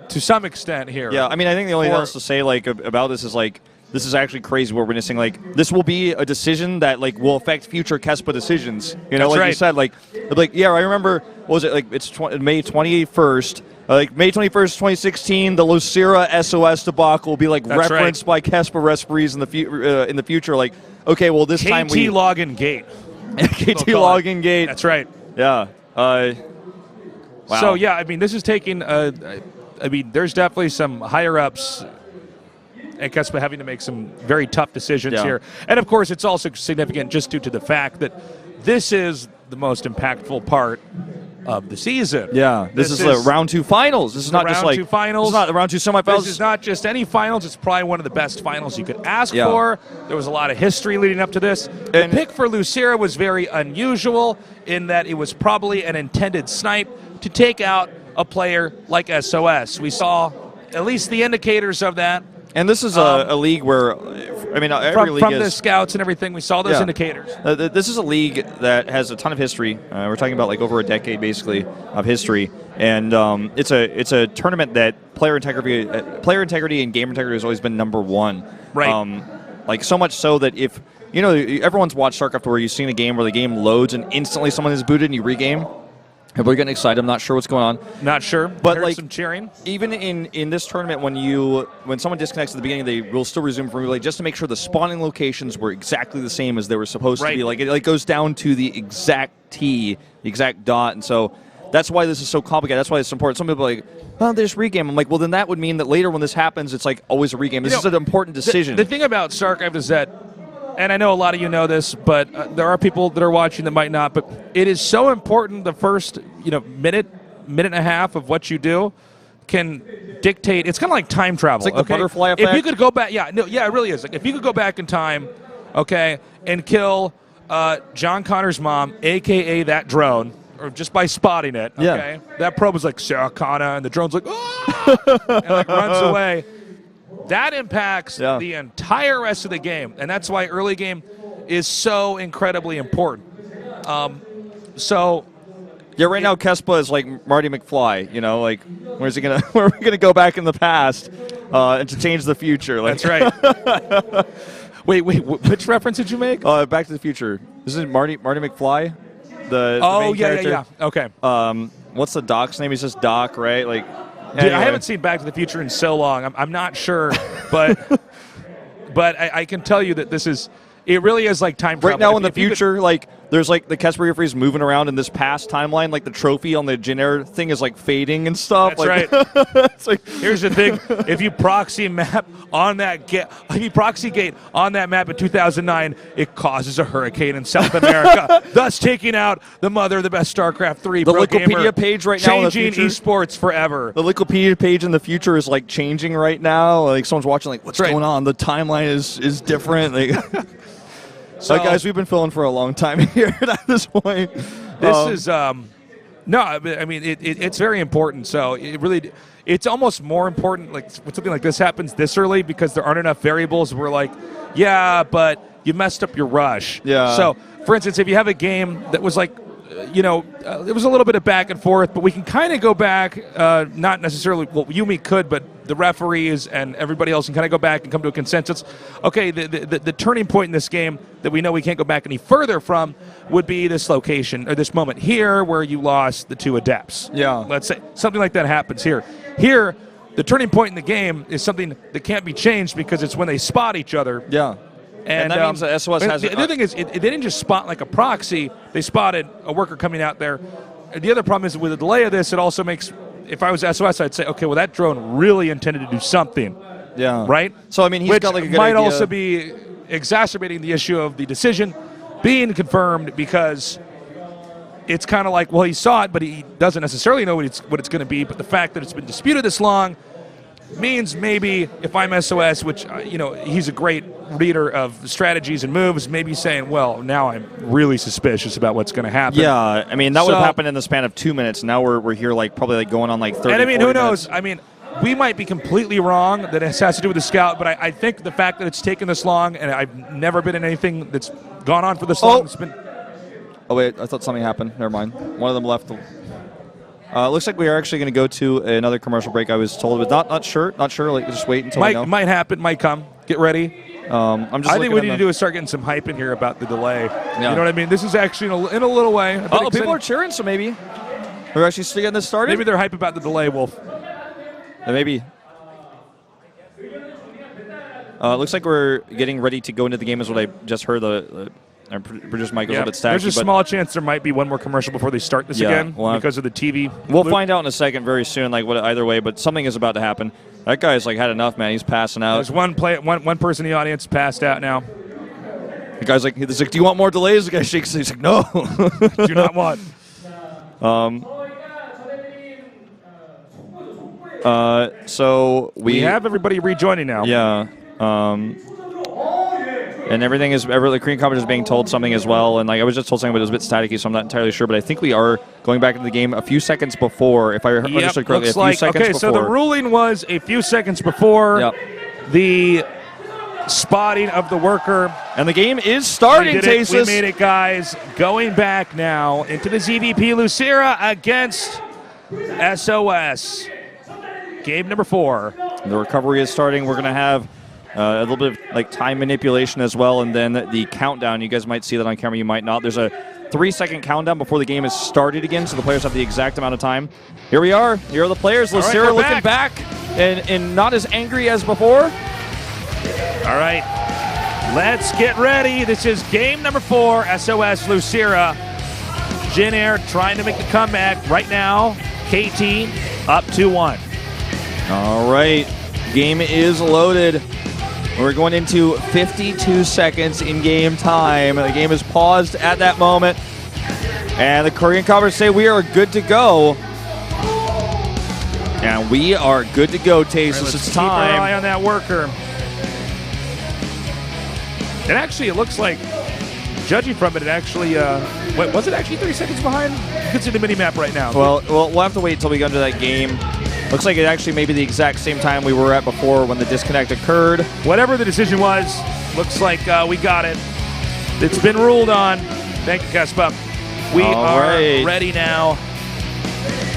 to some extent here. Yeah, I mean, I think the only thing else to say, like, about this is, like, this is actually crazy. We're witnessing, like, this will be a decision that, like, will affect future KESPA decisions. You know, you said, like, yeah, I remember, what was it, like, it's May 21st. Like, May 21st, 2016, the Losira SOS debacle will be, like, referenced by KESPA referees in the future. Like, okay, well, this time we... KT login gate. KT login gate. That's right. Yeah. Wow. So, yeah, I mean, this is taking... I mean, there's definitely some higher-ups at KESPA having to make some very tough decisions here. And, of course, it's also significant just due to the fact that this is the most impactful part of the season. Yeah, this is the round 2 finals. This is not just like round 2 finals. This is not the round 2 semifinals. This is not just any finals. It's probably one of the best finals you could ask for. There was a lot of history leading up to this. The pick for Losira was very unusual in that it was probably an intended snipe to take out a player like SOS. We saw at least the indicators of that. And this is a league where, I mean, every league from the scouts and everything, we saw those indicators. This is a league that has a ton of history. We're talking about like over a decade, basically, of history, and it's a tournament that player integrity and game integrity has always been number one. Right. Like so much so that if everyone's watched Starcraft where you've seen a game where the game loads and instantly someone is booted and you regame. People are getting excited. I'm not sure what's going on. Not sure. But like some cheering. Even in this tournament, when someone disconnects at the beginning, they will still resume from relay just to make sure the spawning locations were exactly the same as they were supposed to be. Like it goes down to the exact T, the exact dot, and so that's why this is so complicated. That's why it's important. Some people are like, well, they just regame. I'm like, well, then that would mean that later when this happens, it's like always a regame. This is an important decision. The thing about Starcraft is that, and I know a lot of you know this, but there are people that are watching that might not, but it is so important the first minute and a half of what you do can dictate. It's kind of like time travel. It's like the butterfly effect. If you could go back, it really is. Like if you could go back in time, and kill John Connor's mom, a.k.a. that drone, or just by spotting it, that probe was like, Sarah Connor, and the drone's like, ah! and like runs away. That impacts the entire rest of the game, and that's why early game is so incredibly important. Right now KESPA is like Marty McFly. Like where are we gonna go back in the past and to change the future? Like, that's right. Wait, which reference did you make? Back to the Future. This is Marty McFly. The main character. Yeah. Okay. What's the Doc's name? He's just Doc, right? Like. Dude, I haven't seen Back to the Future in so long. I'm not sure, but But I can tell you that it really is like time travel. Right now in the future, like there's like the Kesper referees moving around in this past timeline, like the trophy on the Jenner thing is like fading and stuff. That's like, right. It's like, here's the thing: if you proxy map on that if you proxy gate on that map in 2009, it causes a hurricane in South America, thus taking out the mother of the best StarCraft 3. The pro Wikipedia gamer, page right now in the changing future, esports forever. The Wikipedia page in the future is like changing right now. Like someone's watching, like what's going on? The timeline is different. Like, so, guys, we've been filling for a long time here at this point. This is no, I mean it's very important. So it's almost more important like when something like this happens this early because there aren't enough variables. We're like, yeah, but you messed up your rush. Yeah. So for instance, if you have a game that was like, it was a little bit of back and forth, but we can kind of go back, not necessarily, well, Yumi could, but the referees and everybody else can kind of go back and come to a consensus. Okay, the turning point in this game that we know we can't go back any further from would be this location, or this moment here where you lost the 2 adepts. Yeah. Let's say something like that happens here. Here, the turning point in the game is something that can't be changed because it's when they spot each other. Yeah. And that means that SOS has... The other thing is, they didn't just spot like a proxy. They spotted a worker coming out there. And the other problem is with the delay of this, it also makes... If I was SOS, I'd say, okay, well, that drone really intended to do something. Yeah. Right? So, I mean, he's Which got like a good might idea. also be exacerbating the issue of the decision being confirmed because it's kind of like, well, he saw it, but he doesn't necessarily know what it's going to be. But the fact that it's been disputed this long means maybe if I'm SOS, which, he's a great reader of strategies and moves, maybe saying, well, now I'm really suspicious about what's going to happen. Yeah, I mean, that would have happened in the span of 2 minutes. Now we're here like probably like going on like 30 And I mean, who knows? Minutes. I mean, we might be completely wrong that it has to do with the scout, but I think the fact that it's taken this long, and I've never been in anything that's gone on for this long. It's been... Oh, wait, I thought something happened. Never mind. One of them left. Looks like we are actually going to go to another commercial break. I was told, but not sure. Like, just wait until we know. Might happen. Might come. Get ready. I'm just. I think what we need to do is start getting some hype in here about the delay. Yeah. You know what I mean? This is actually in a little way. Oh, people are cheering, so maybe we're actually still getting this started. Maybe they're hype about the delay, Wolf. Maybe. Looks like we're getting ready to go into the game, is what I just heard. Our producer Mike was a little bit stacked. There's a small chance there might be one more commercial before they start this again because of the TV. We'll find out in a second, very soon, like what either way. But something is about to happen. That guy's like had enough, man. He's passing out. There's one person in the audience passed out now. The guy's like, he's like, do you want more delays? The guy shakes. He's like, no. Do not want. So we have everybody rejoining now. Yeah. And everything is, the Korean comment is being told something as well. And like I was just told something, but it was a bit staticky, so I'm not entirely sure. But I think we are going back into the game a few seconds before, if I understood correctly. Okay, so the ruling was a few seconds before the spotting of the worker. And the game is starting, Tasis. We made it, guys. Going back now into the ZVP Losira against SOS. Game number 4. The recovery is starting. We're going to have a little bit of like time manipulation as well, and then the countdown. You guys might see that on camera, you might not. There's a 3-second countdown before the game is started again, so the players have the exact amount of time. Here we are. Here are the players. Losira looking back and not as angry as before. All right, let's get ready. This is game number 4, SOS Losira. Jin Air trying to make the comeback right now. KT up 2-1. All right, game is loaded. We're going into 52 seconds in game time. The game is paused at that moment. And the Korean covers say we are good to go. And we are good to go, Taste. Right, it's keep time. our eye on that worker. And actually, it looks like, judging from it, was it actually 30 seconds behind? You can see the mini-map right now. Well, we'll have to wait until we go into that game. Looks like it actually may be the exact same time we were at before when the disconnect occurred. Whatever the decision was, looks like we got it. It's been ruled on. Thank you, Kespa. We are ready now.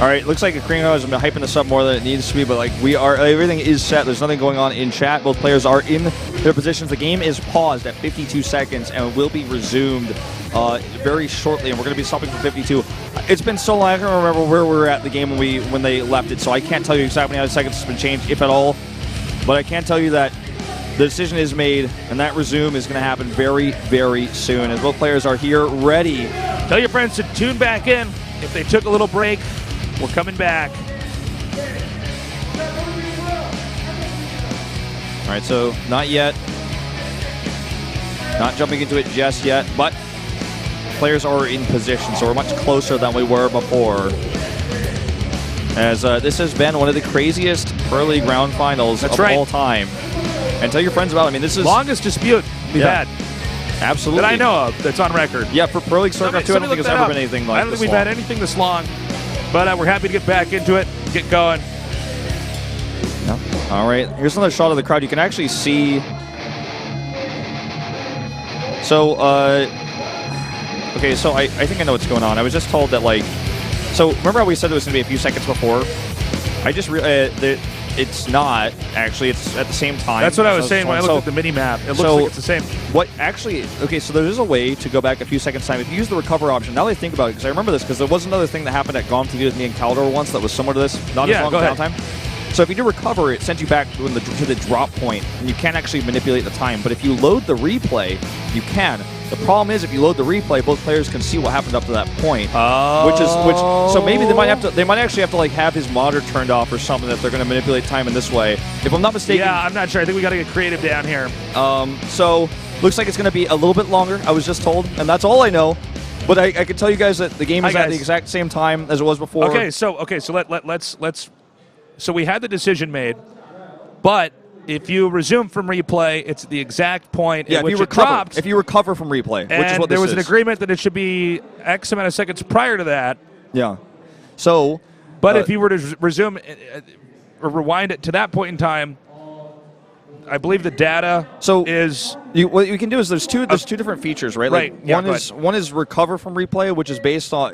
All right, looks like the Korean has been hyping this up more than it needs to be, but like everything is set. There's nothing going on in chat. Both players are in their positions. The game is paused at 52 seconds and will be resumed very shortly, and we're going to be stopping for 52. It's been so long, I don't remember where we were at the game when they left it, so I can't tell you exactly how many seconds has been changed, if at all. But I can tell you that the decision is made, and that resume is going to happen very, very soon as both players are here ready. Tell your friends to tune back in. If they took a little break, we're coming back. All right, so not yet. Not jumping into it just yet, but players are in position, so we're much closer than we were before. As this has been one of the craziest Pro League round finals of all time. And tell your friends about it. I mean, this is longest dispute we've had. Absolutely. That I know of that's on record. Yeah, for Pro League Starcraft 2, I don't think there's ever been anything like this. I don't think we've had anything this long, but we're happy to get back into it, get going. Yeah. All right, here's another shot of the crowd. You can actually see. So, okay, so I think I know what's going on. I was just told that, like, so remember how we said it was going to be a few seconds before? I just it's not actually. It's at the same time. That's what I was saying when I looked at the mini map. It looks like it's the same. What actually? Okay, so there is a way to go back a few seconds time if you use the recover option. Now that I think about it, because I remember this, because there was another thing that happened at GOM TV with me and Caldor once that was similar to this. Not as long as downtime. So if you do recover, it sends you back to the drop point, and you can't actually manipulate the time. But if you load the replay, you can. The problem is, if you load the replay, both players can see what happened up to that point. So maybe they might actually have to like have his monitor turned off or something if they're going to manipulate time in this way. If I'm not mistaken. Yeah, I'm not sure. I think we got to get creative down here. So looks like it's going to be a little bit longer. I was just told, and that's all I know. But I can tell you guys that the game is at the exact same time as it was before. Okay, so let's. So we had the decision made, but if you resume from replay, it's the exact point at which it dropped. If you recover from replay, which is what this is. There was an agreement that it should be X amount of seconds prior to that. Yeah. So. But if you were to resume or rewind it to that point in time, I believe the data is. What you can do is there's two different features, right? Right. Like one is recover from replay, which is based on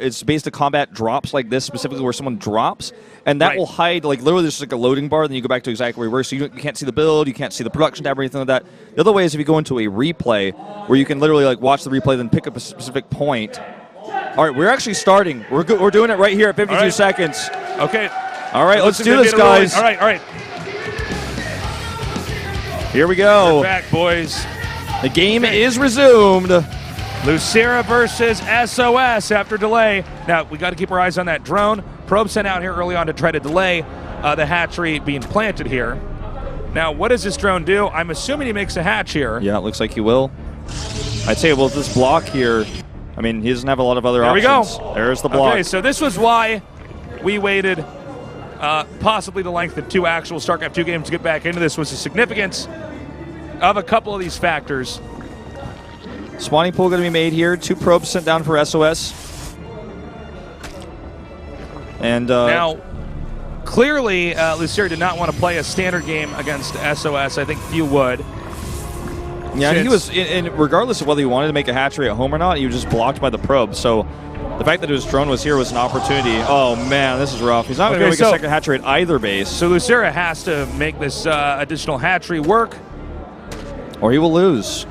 combat drops like this specifically where someone drops, and that will hide like literally there's like a loading bar. Then you go back to exactly where you were, so you can't see the build, you can't see the production tab or anything like that. The other way is if you go into a replay where you can literally like watch the replay, then pick up a specific point. All right, we're actually starting. We're doing it right here at 52 seconds. Okay. All right, let's do this, guys. All right. Here we go. We're back, boys. The game is resumed. Losira versus SOS after delay. Now, we got to keep our eyes on that drone. Probe sent out here early on to try to delay the hatchery being planted here. Now, what does this drone do? I'm assuming he makes a hatch here. Yeah, it looks like he will. I'd say, well, this block here, I mean, he doesn't have a lot of other options. There we go. There's the block. Okay, so this was why we waited possibly the length of 2 actual StarCraft 2 games to get back into this, was the significance of a couple of these factors. Spawning pool going to be made here. 2 probes sent down for SOS. And now, clearly, Losira did not want to play a standard game against SOS. I think few would. Yeah, and he was, regardless of whether he wanted to make a hatchery at home or not, he was just blocked by the probe. So the fact that his drone was here was an opportunity. Oh, man, this is rough. He's not going to make a second hatchery at either base. So Losira has to make this additional hatchery work. Or he will lose.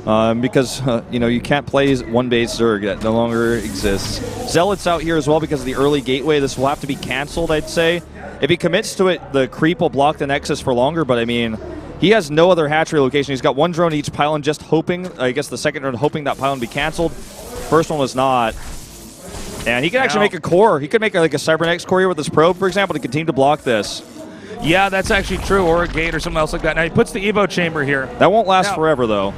Because, you can't play one base Zerg. That no longer exists. Zealot's out here as well because of the early gateway. This will have to be canceled, I'd say. If he commits to it, the creep will block the Nexus for longer, but I mean, he has no other hatchery location. He's got 1 drone each pylon, just hoping, I guess the second drone hoping that pylon be canceled. First one was not. And he can actually make a core. He could make like a Cybernetics core here with his probe, for example, to continue to block this. Yeah, that's actually true, or a gate or something else like that. Now he puts the Evo chamber here. That won't last forever, though.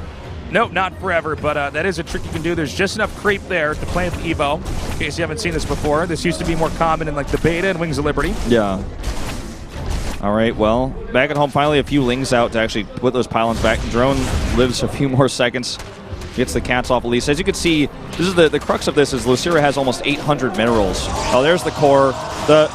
Nope, not forever, but that is a trick you can do. There's just enough creep there to plant the Evo, in case you haven't seen this before. This used to be more common in like the beta and Wings of Liberty. Yeah. All right, well, back at home, finally a few lings out to actually put those pylons back. Drone lives a few more seconds. Gets the cats off at least. As you can see, this is the crux of this is Losira has almost 800 minerals. Oh, there's the core.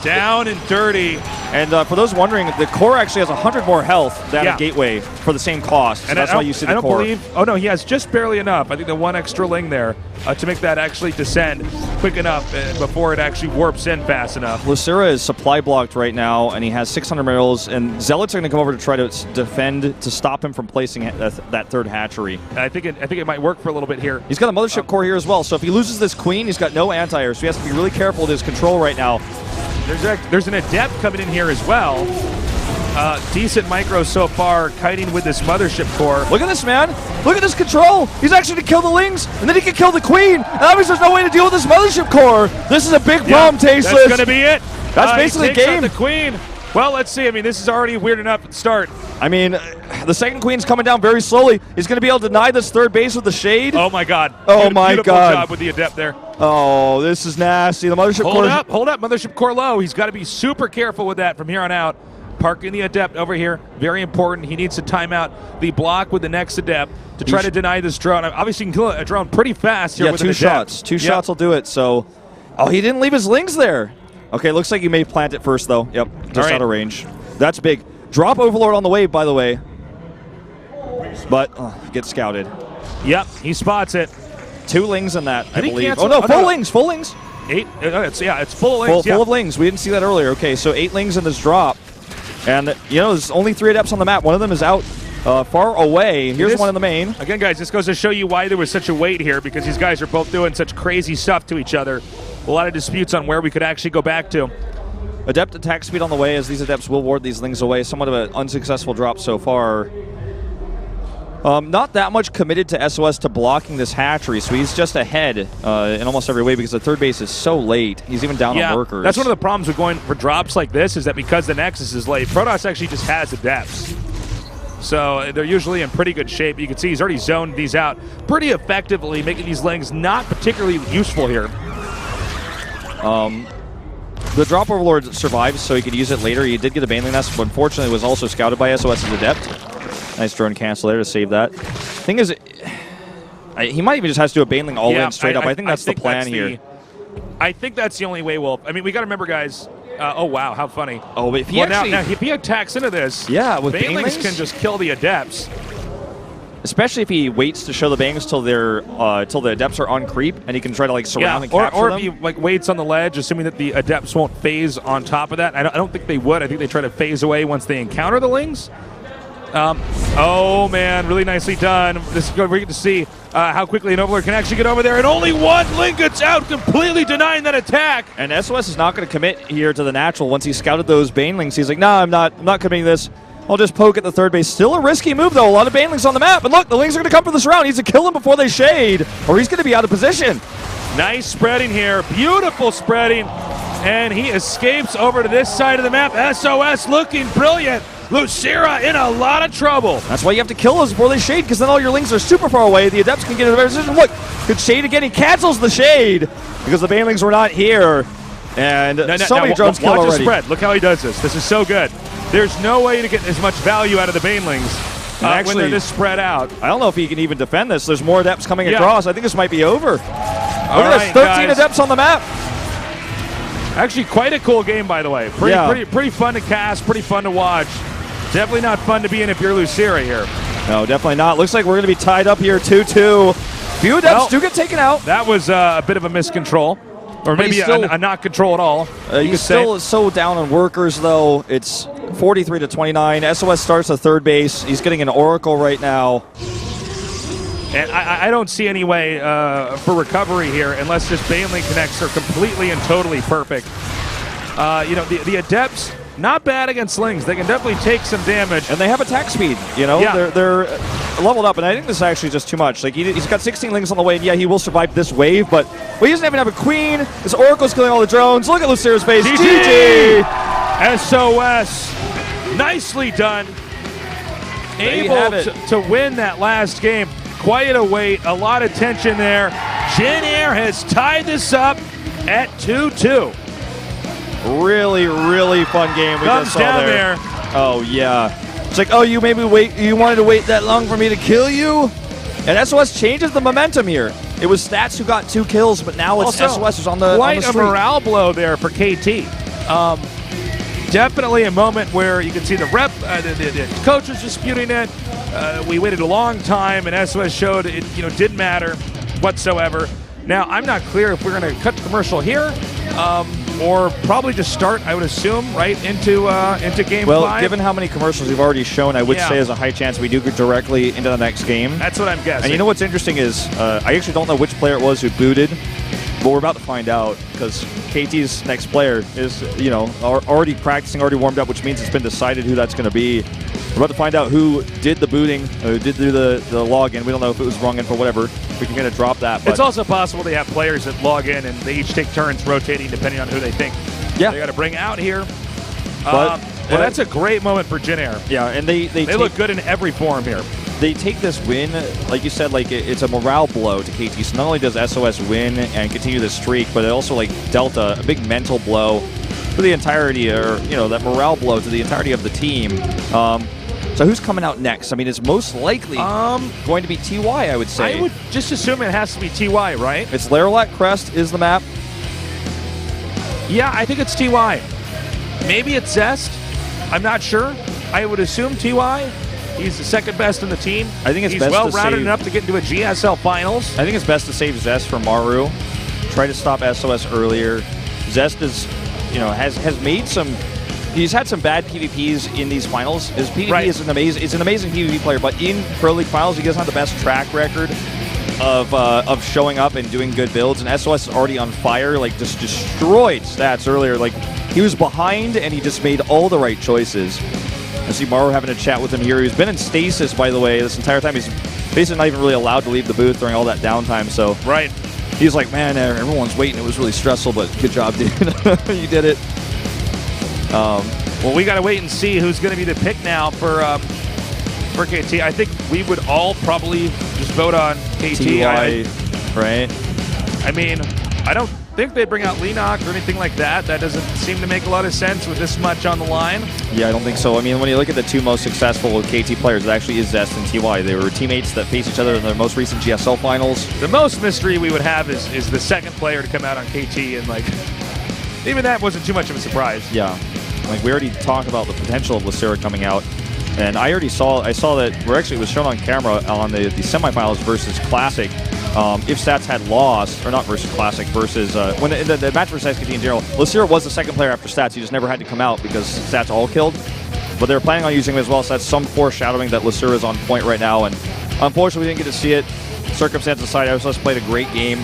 Down and dirty. And for those wondering, the core actually has 100 more health than a gateway for the same cost. So and that's why you see the core. Oh no, he has just barely enough. I think the 1 extra ling there to make that actually descend quick enough before it actually warps in fast enough. Losira is supply blocked right now, and he has 600 minerals, and Zealots are going to come over to try to defend to stop him from placing that 3rd hatchery. I think it might work for a little bit here. He's got a mothership core here as well, so if he loses this queen, he's got no anti-air, so he has to be really careful with his control right now. There's an adept coming in here as well. Decent micro so far, kiting with this mothership core. Look at this, man. Look at this control. He's actually to kill the Lings, and then he can kill the Queen. And obviously, there's no way to deal with this mothership core. This is a big problem, Tasteless. That's going to be it. That's basically he takes game. out the Queen. Well, let's see. I mean, this is already weird enough at the start. I mean, the second Queen's coming down very slowly. He's going to be able to deny this third base with the Shade. Oh, my God. Oh, my Beautiful God. job with the Adept there. Oh, this is nasty. The mothership core. Hold up. Mothership core low. He's got to be super careful with that from here on out. Parking the Adept over here. Very important. He needs to time out the block with the next Adept to try to deny this drone. Obviously, you can kill a drone pretty fast here with an Adept. shots. Two shots will do it. So, oh, he didn't leave his Lings there. Okay, looks like he may plant it first, though. Yep, just out of range. That's big. Drop Overlord on the wave, by the way. But gets scouted. Yep, he spots it. 2 Lings in that, I believe. Cancel? Oh, no, full Lings, full Lings. 8? It's full of Lings. Full of Lings. We didn't see that earlier. Okay, so 8 Lings in this drop. And, you know, there's only 3 Adepts on the map. One of them is out far away. Here's one in the main. Again, guys, this goes to show you why there was such a wait here, because these guys are both doing such crazy stuff to each other. A lot of disputes on where we could actually go back to. Adept attack speed on the way, as these Adepts will ward these Lings away. Somewhat of an unsuccessful drop so far. Not that much committed to SOS to blocking this hatchery, so he's just ahead in almost every way because the third base is so late. He's even down on workers. That's one of the problems with going for drops like this, is that because the Nexus is late, Protoss actually just has Adepts. So they're usually in pretty good shape. You can see he's already zoned these out pretty effectively, making these Lings not particularly useful here. The Drop Overlord survives, so he could use it later. He did get a Baneling Nest, but unfortunately was also scouted by SOS's Adept. Nice drone cancel there to save that. Thing is, he might even just have to do a Baneling all-in straight up. I think that's the plan here. I think that's the only way we'll... I mean, we got to remember, guys... oh, wow, how funny. Oh, but if he actually... Now, if he attacks into this, with Banelings can just kill the Adepts. Especially if he waits to show the bangs till the Adepts are on creep, and he can try to like surround and capture or them. If he like waits on the ledge, assuming that the Adepts won't phase on top of that. I don't think they would. I think they try to phase away once they encounter the Lings. Oh man, really nicely done. This is good. We get to see how quickly an Overlord can actually get over there, and only one Ling gets out, completely denying that attack. And SOS is not going to commit here to the natural. Once he scouted those Banelings, he's like, nah, I'm not committing this. I'll just poke at the third base. Still a risky move, though. A lot of Banelings on the map. And look, the Lings are going to come for this round. He needs to kill him before they shade, or he's going to be out of position. Nice spreading here. Beautiful spreading. And he escapes over to this side of the map. SOS looking brilliant. Losira in a lot of trouble. That's why you have to kill those before they shade, because then all your Lings are super far away. The Adepts can get in a better position. Look, good shade again. He cancels the shade because the Banelings were not here. And so many drones kill already. Watch the spread. Look how he does this. This is so good. There's no way to get as much value out of the Banelings when they're this spread out. I don't know if he can even defend this. There's more Adepts coming across. I think this might be over. Look at this, 13 Adepts on the map. Actually, quite a cool game, by the way. Pretty fun to cast, pretty fun to watch. Definitely not fun to be in if you're Losira here. No, definitely not. Looks like we're going to be tied up here 2-2. Few Adepts do get taken out. That was a bit of a miscontrol. Or maybe a not control at all. He's still so down on workers, though. It's 43-29. SOS starts at third base. He's getting an Oracle right now. And I don't see any way for recovery here unless this Baneling connects are completely and totally perfect. You know, the Adepts, not bad against Lings. They can definitely take some damage. And they have attack speed, you know? Yeah. They're leveled up, and I think this is actually just too much. Like, he's got 16 Lings on the way, and yeah, he will survive this wave, but he doesn't even have a Queen. This Oracle's killing all the drones. Look at Lucira's face. GG! SOS. Nicely done. Able to win that last game. Quite a wait, a lot of tension there. Jin Air has tied this up at 2-2. Really, really fun game we just saw there. Oh, yeah. It's like, oh, you wanted to wait that long for me to kill you? And SOS changes the momentum here. It was Stats who got 2 kills, but now it's SOS who's on the quite street. A morale blow there for KT. Definitely a moment where you can see the the coaches disputing it. We waited a long time, and SOS showed it didn't matter whatsoever. Now, I'm not clear if we're going to cut the commercial here, or probably just start, I would assume, right into game 5. Well, given how many commercials we've already shown, I would say there's a high chance we do go directly into the next game. That's what I'm guessing. And you know what's interesting is, I actually don't know which player it was who booted. But we're about to find out because KT's next player is, already practicing, already warmed up, which means it's been decided who that's going to be. We're about to find out who did the booting, who did do the login. We don't know if it was wrong info, whatever. We can kind of drop that. But it's also possible they have players that log in and they each take turns rotating depending on who they think they got to bring out here. But that's a great moment for Jin Air. Yeah, and they look good in every form here. They take this win, like you said, like it's a morale blow to KT. So not only does SOS win and continue this streak, but it also like Delta, a big mental blow for the entirety, or that morale blow to the entirety of the team. So who's coming out next? I mean, it's most likely going to be TY, I would say. I would just assume it has to be TY, right? It's Larilat Crest is the map. Yeah, I think it's TY. Maybe it's Zest. I'm not sure. I would assume TY. He's the second best in the team. I think it's He's best well-rounded enough to get into a GSL finals. I think it's best to save Zest for Maru. Try to stop SOS earlier. Zest is, has made some. He's had some bad PvPs in these finals. His PvP is an amazing PvP player, but in Pro League finals, he doesn't have the best track record of showing up and doing good builds. And SOS is already on fire, like just destroyed stats earlier. Like he was behind, and he just made all the right choices. I see Maru having a chat with him here. He's been in stasis, by the way, this entire time. He's basically not even really allowed to leave the booth during all that downtime. So he's like, man, everyone's waiting. It was really stressful, but good job, dude. You did it. Well, we got to wait and see who's going to be the pick now for KT. I think we would all probably just vote on KT. TY, right? I mean, I don't think they bring out Lenok or anything like that. That doesn't seem to make a lot of sense with this much on the line. Yeah, I don't think so. I mean, when you look at the two most successful KT players, it actually is Zest and TY. They were teammates that faced each other in their most recent GSL finals. The most mystery we would have is the second player to come out on KT, and like even that wasn't too much of a surprise. Yeah, like we already talked about the potential of Losira coming out, and I saw that it was shown on camera on the semifinals versus Classic. If Stats had lost, or not versus Classic, versus when the match versus SKT in general, Losira was the second player after Stats. He just never had to come out because Stats all killed. But they're planning on using him as well, so that's some foreshadowing that Losira is on point right now. And unfortunately, we didn't get to see it. Circumstances aside, SOS played a great game.